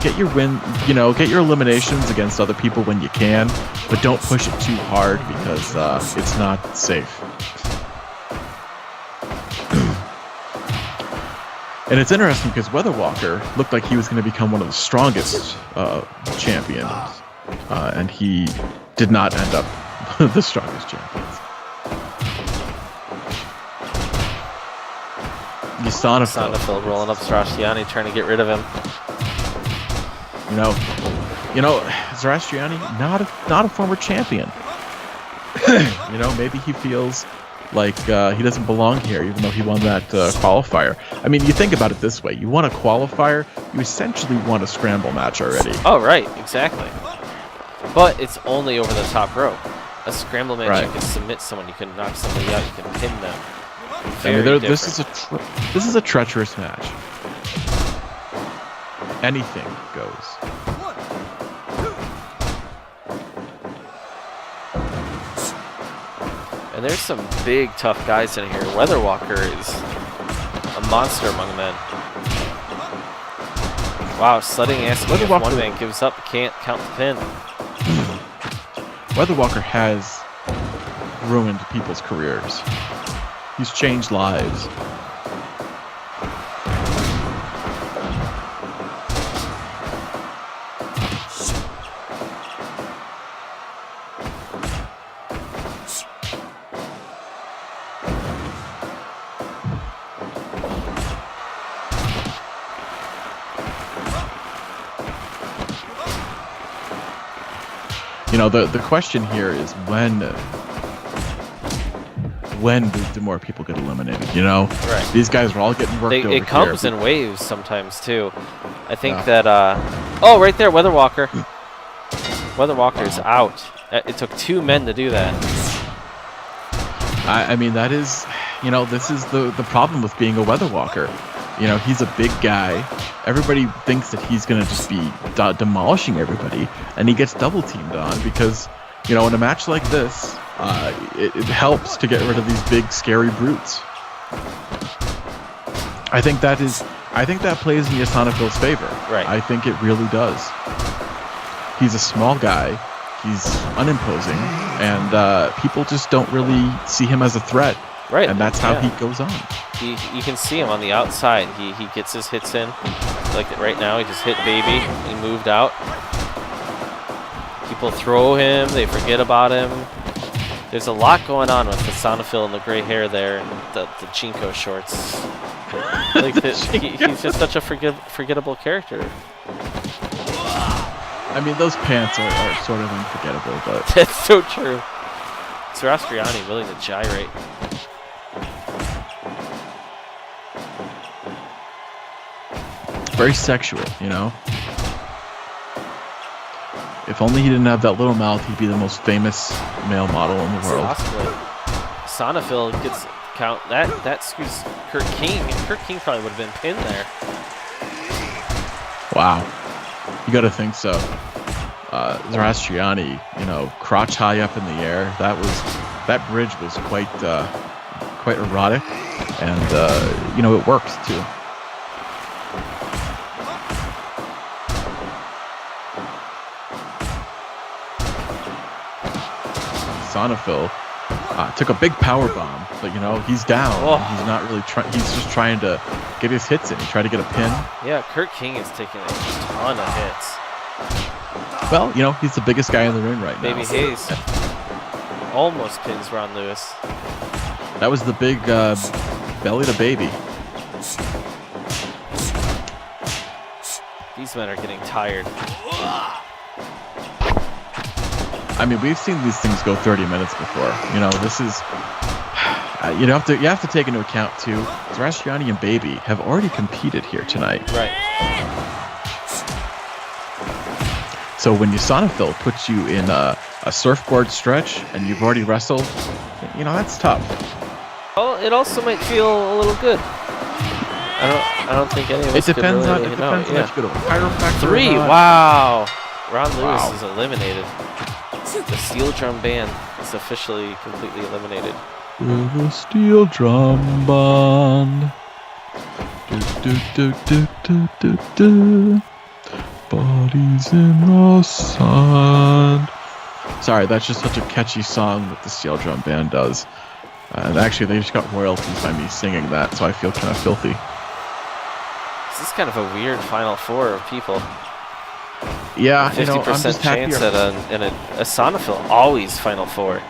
Speaker 1: get your win, get your eliminations against other people when you can, but don't push it too hard because it's not safe. And it's interesting because Weather Walker looked like he was going to become one of the strongest champions, and he did not end up the strongest champions.
Speaker 2: SCFL rolling up Zarastiani, trying to get rid of him.
Speaker 1: Zarastiani, not a former champion. Maybe he feels like he doesn't belong here, even though he won that qualifier. I mean, you think about it this way: you won a qualifier, you essentially won a scramble match already.
Speaker 2: Oh, right, exactly. But it's only over the top row. A scramble match, you can submit someone, you can knock somebody out, you can pin them.
Speaker 1: This is a treacherous match. Anything goes.
Speaker 2: And there's some big, tough guys in here. Weather Walker is a monster among men. Wow, sledding asking if one man gives up, can't count the pin.
Speaker 1: Weather Walker has ruined people's careers. He's changed lives. The question here is when do more people get eliminated?
Speaker 2: Right.
Speaker 1: These guys are all getting worked over here.
Speaker 2: It comes in waves sometimes too. I think that oh, right there, Weather Walker. Weather Walker's out. It took 2 men to do that.
Speaker 1: I mean, that is, this is the problem with being a Weather Walker. He's a big guy. Everybody thinks that he's going to just be demolishing everybody, and he gets double teamed on because, in a match like this, it helps to get rid of these big, scary brutes. I think that plays in SCFL's favor.
Speaker 2: Right.
Speaker 1: I think it really does. He's a small guy. He's unimposing, and people just don't really see him as a threat.
Speaker 2: Right.
Speaker 1: And that's how he goes on.
Speaker 2: You can see him on the outside. He gets his hits in. Like right now, he just hit Baby. He moved out. People throw him. They forget about him. There's a lot going on with the SCFL and the gray hair there and the Chinko shorts. He's just such a forgettable character.
Speaker 1: I mean, those pants are sort of unforgettable, but...
Speaker 2: That's so true. Zarastiani willing to gyrate.
Speaker 1: Very sexual, If only he didn't have that little mouth, he'd be the most famous male model in the world.
Speaker 2: SCFL gets count. That skews Kurt King. Kurt King probably would have been pinned there.
Speaker 1: Wow. You gotta think so. Zarastiani, crotch high up in the air. That bridge was quite erotic, and it works too. SCFL took a big power bomb, but he's down.
Speaker 2: Oh.
Speaker 1: He's not really trying. He's just trying to get his hits in. He tried to get a pin.
Speaker 2: Yeah, Kurt King is taking a ton of hits.
Speaker 1: Well, he's the biggest guy in the ring right now.
Speaker 2: Baby Hayes almost pins Ron Lewis.
Speaker 1: That was the big belly to baby.
Speaker 2: These men are getting tired.
Speaker 1: I mean, we've seen these things go 30 minutes before. This is you have to take into account too. Zarastiani and Baby have already competed here tonight.
Speaker 2: Right.
Speaker 1: So when SCFL puts you in a surfboard stretch and you've already wrestled, that's tough.
Speaker 2: Well, it also might feel a little good. I don't think any of us
Speaker 1: It depends
Speaker 2: could
Speaker 1: on
Speaker 2: really,
Speaker 1: how much you go to a chiropractor.
Speaker 2: 3. Wow. Ron Lewis is eliminated. The Steel Drum Band is officially completely eliminated.
Speaker 1: The Steel Drum Band. bodies in the sun. Sorry, that's just such a catchy song that the Steel Drum Band does. And actually, they just got royalties by me singing that, so I feel kind of filthy.
Speaker 2: This is kind of a weird Final Four of people.
Speaker 1: Yeah,
Speaker 2: 50%
Speaker 1: you know, I'm just
Speaker 2: chance
Speaker 1: happier.
Speaker 2: at a SCFL always Final Four.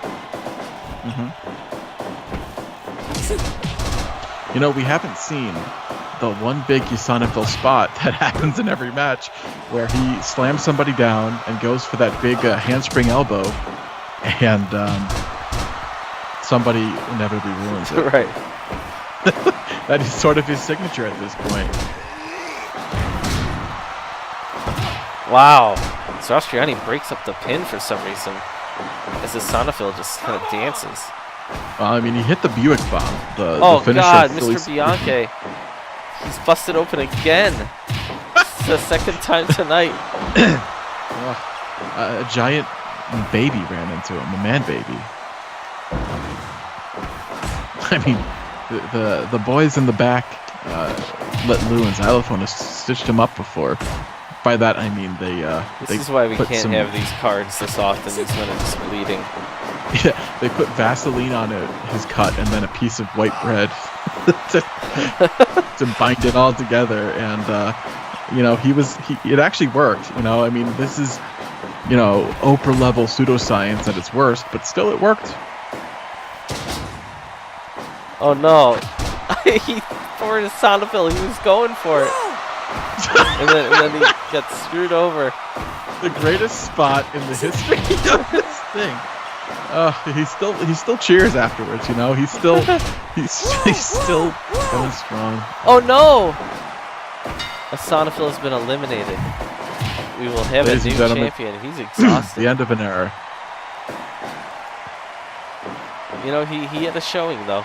Speaker 1: You know, we haven't seen the one big SCFL spot that happens in every match where he slams somebody down and goes for that big handspring elbow, and somebody inevitably ruins it.
Speaker 2: Right.
Speaker 1: That is sort of his signature at this point.
Speaker 2: Wow. Zostriani breaks up the pin for some reason as the SCFL just kind of dances.
Speaker 1: I mean, he hit the Buick bomb. The finisher
Speaker 2: God,
Speaker 1: Philly
Speaker 2: Mr. Bianchi. He's busted open again. It's the second time tonight.
Speaker 1: A giant baby ran into him, a man baby. I mean, the boys in the back let Lou and Xylophone have stitched him up before. By that I mean they.
Speaker 2: This is why we can't have these cards this often. These men are just bleeding.
Speaker 1: Yeah, they put Vaseline on his cut and then a piece of white bread to bind it all together. And you know, it actually worked. You know, I mean, this is, you know, Oprah level pseudoscience at its worst, but still it worked.
Speaker 2: Oh no! He poured his SCFL. He was going for it. and then he got screwed over.
Speaker 1: The greatest spot in the history of this thing. He still cheers afterwards, you know. He's still going strong.
Speaker 2: Oh no! A SCFL has been eliminated. We will have
Speaker 1: Ladies
Speaker 2: a
Speaker 1: and
Speaker 2: new
Speaker 1: gentlemen,
Speaker 2: champion. He's exhausted.
Speaker 1: The end of an era.
Speaker 2: You know, he had a showing though.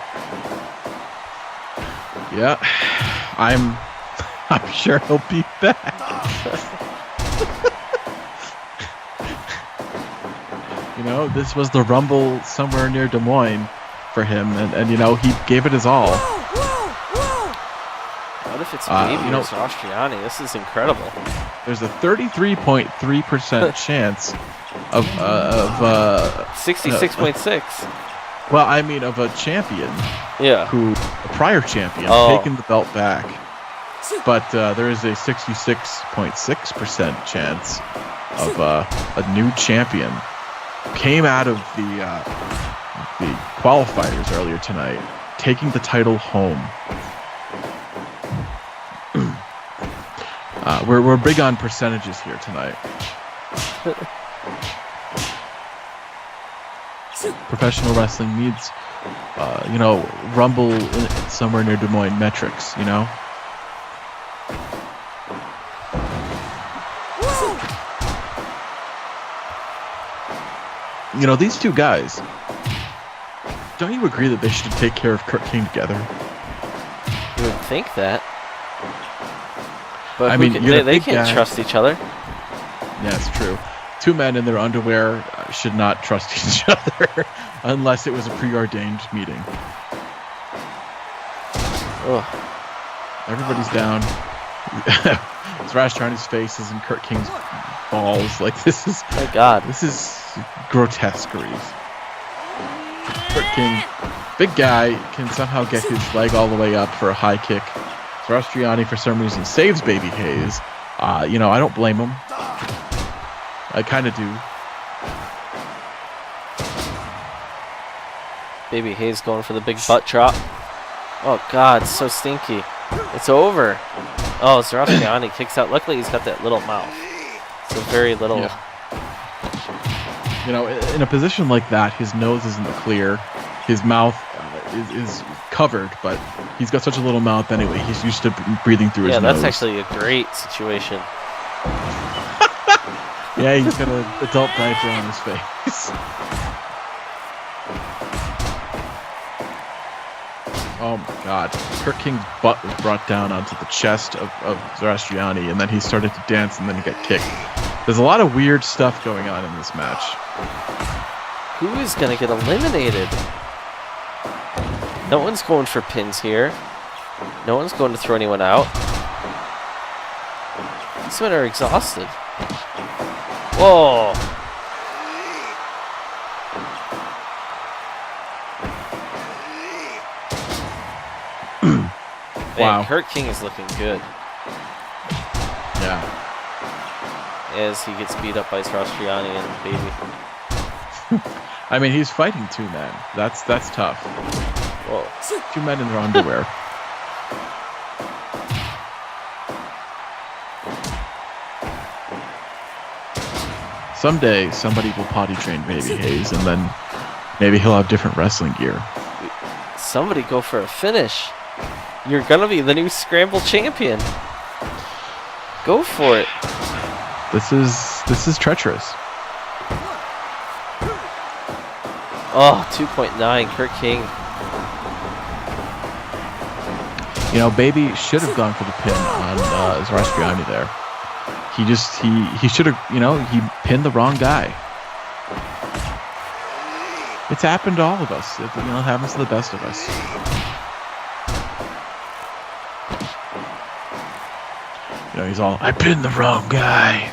Speaker 1: Yeah, I'm sure he'll be back. You know, this was the Rumble somewhere near Des Moines for him, and you know, he gave it his all.
Speaker 2: What if it's Baby
Speaker 1: you know,
Speaker 2: or Zostriani? This is incredible.
Speaker 1: There's a 33.3% chance of
Speaker 2: 66.6.
Speaker 1: Well, I mean, of a champion.
Speaker 2: Yeah.
Speaker 1: A prior champion, taking the belt back. But there is a 66.6% chance of a new champion came out of the qualifiers earlier tonight, taking the title home. We're big on percentages here tonight. Professional wrestling needs, you know, Rumble somewhere near Des Moines metrics, you know? You know, these two guys, don't you agree that they should take care of Kurt King together?
Speaker 2: You would think that. But
Speaker 1: I mean,
Speaker 2: they can't trust each other.
Speaker 1: Yeah, it's true. Two men in their underwear should not trust each other unless it was a preordained meeting.
Speaker 2: Ugh.
Speaker 1: Everybody's down. Zostriani's face is in Kurt King's balls. Like, this is...
Speaker 2: My God.
Speaker 1: This is grotesqueries. Kurt King, big guy, can somehow get his leg all the way up for a high kick. Zostriani, for some reason, saves Baby Hayes. You know, I don't blame him. I kind of do.
Speaker 2: Baby Hayes going for the big butt drop. Oh God, so stinky. It's over. Oh, Zostriani kicks out. Luckily, he's got that little mouth. So very little.
Speaker 1: Yeah. You know, in a position like that, his nose isn't clear. His mouth is covered, but he's got such a little mouth anyway. He's used to breathing through his nose.
Speaker 2: Yeah, that's actually a great situation.
Speaker 1: Yeah, he's got an adult diaper on his face. Oh my God. Kurt King's butt was brought down onto the chest of Zostriani, and then he started to dance, and then he got kicked. There's a lot of weird stuff going on in this match.
Speaker 2: Who is going to get eliminated? No one's going for pins here. No one's going to throw anyone out. These men are exhausted. Whoa. Man,
Speaker 1: Wow.
Speaker 2: Kurt King is looking good
Speaker 1: Yeah.
Speaker 2: as he gets beat up by Srostriani and Baby.
Speaker 1: I mean, he's fighting 2 men. That's tough.
Speaker 2: Whoa.
Speaker 1: 2 men in their underwear. Someday, somebody will potty train Baby Hayes, and then maybe he'll have different wrestling gear.
Speaker 2: Somebody go for a finish. You're gonna be the new Scramble champion. Go for it.
Speaker 1: This is treacherous.
Speaker 2: Oh, 2.9, Kurt King.
Speaker 1: You know, Baby should have gone for the pin on Zarastriani there. He should have, you know, he pinned the wrong guy. It's happened to all of us. It happens to the best of us. You know, he's all, I pinned the wrong guy.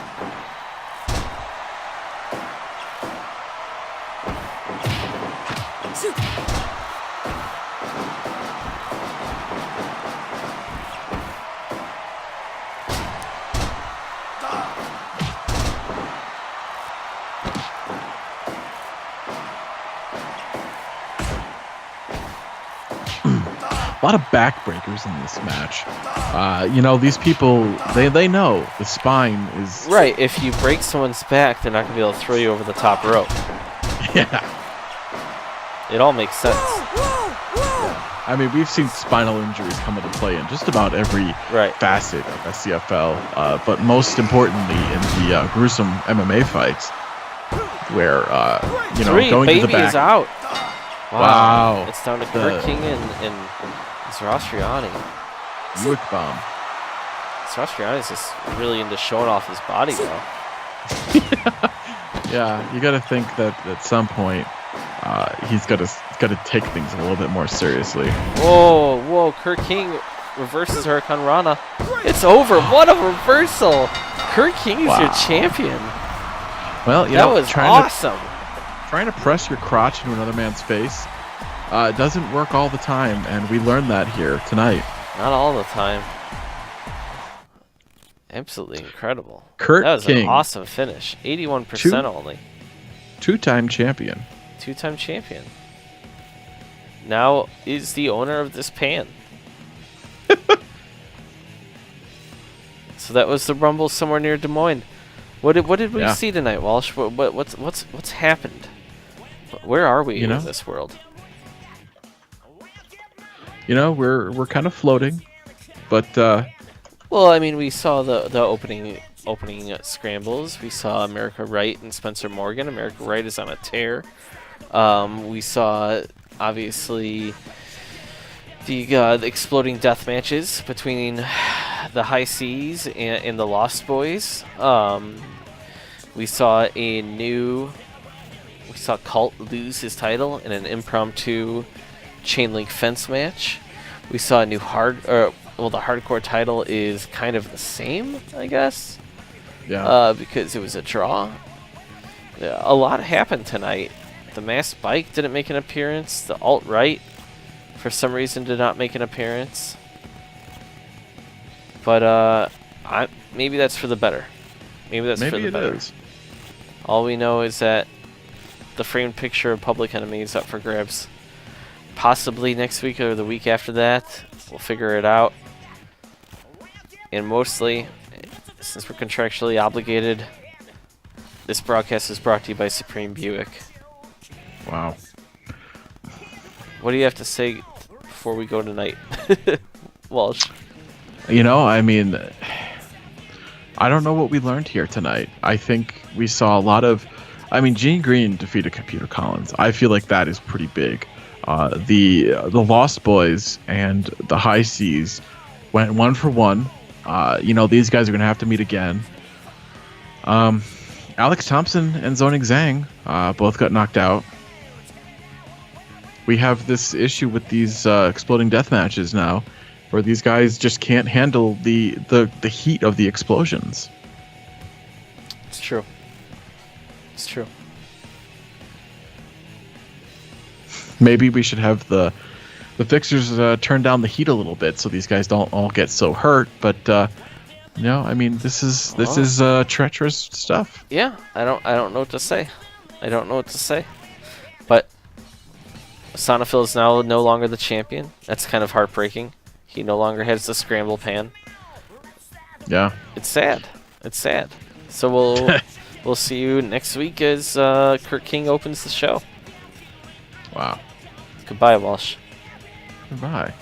Speaker 1: A lot of backbreakers in this match. You know, these people, they know the spine is...
Speaker 2: Right, if you break someone's back, they're not going to be able to throw you over the top rope.
Speaker 1: Yeah.
Speaker 2: It all makes sense.
Speaker 1: I mean, we've seen spinal injuries come into play in just about every facet of SCFL, but most importantly in the gruesome MMA fights, where, you know, going to the back...
Speaker 2: is out.
Speaker 1: Wow.
Speaker 2: It's down to Kurt King and Zarastriani.
Speaker 1: Buick bomb.
Speaker 2: Zarastriani's just really into showing off his body, though.
Speaker 1: Yeah, you got to think that at some point he's got to take things a little bit more seriously.
Speaker 2: Whoa! Kurt King reverses Hurricane Rana. It's over. What a reversal! Kurt King is your champion.
Speaker 1: Well, you
Speaker 2: that
Speaker 1: know,
Speaker 2: was awesome.
Speaker 1: Trying to press your crotch into another man's face doesn't work all the time, and we learned that here tonight.
Speaker 2: Not all the time. Absolutely incredible.
Speaker 1: Kurt
Speaker 2: that was
Speaker 1: King,
Speaker 2: an awesome finish. 81% only.
Speaker 1: 2-time champion.
Speaker 2: 2-time champion. Now is the owner of this pan. So that was the Rumble somewhere near Des Moines. What did we see tonight, Walsh? What's happened? Where are we in this world?
Speaker 1: You know, we're kind of floating, but
Speaker 2: well, I mean, we saw the opening scrambles. We saw America Wright and Spencer Morgan. America Wright is on a tear. We saw obviously the exploding death matches between the High Seas and the Lost Boys. We saw Colt lose his title in an impromptu chain link fence match. We saw a new the hardcore title is kind of the same, I guess.
Speaker 1: Yeah.
Speaker 2: Because it was a draw. A lot happened tonight. The Masked Bike didn't make an appearance. The Alt-Right, for some reason, did not make an appearance. But maybe that's for the better. Maybe that's for the better.
Speaker 1: Is.
Speaker 2: All we know is that the framed picture of Public Enemy is up for grabs. Possibly next week or the week after that. We'll figure it out. And mostly, since we're contractually obligated, this broadcast is brought to you by Supreme Buick.
Speaker 1: Wow.
Speaker 2: What do you have to say before we go tonight, Walsh?
Speaker 1: You know, I mean, I don't know what we learned here tonight. I think we saw a lot of... I mean, Gene Green defeated Computer Collins. I feel like that is pretty big. The Lost Boys and the High Seas went 1-for-1. You know, these guys are going to have to meet again. Alex Thompson and Zoning Zhang both got knocked out. We have this issue with these exploding death matches now, where these guys just can't handle the heat of the explosions.
Speaker 2: It's true. It's true.
Speaker 1: Maybe we should have the fixers turn down the heat a little bit so these guys don't all get so hurt. But no, I mean this is treacherous stuff.
Speaker 2: Yeah, I don't know what to say. I don't know what to say. But Sonafil is now no longer the champion. That's kind of heartbreaking. He no longer has the scramble pan.
Speaker 1: Yeah.
Speaker 2: It's sad. It's sad. So we'll see you next week as Kurt King opens the show.
Speaker 1: Wow.
Speaker 2: Goodbye, Walsh.
Speaker 1: Goodbye.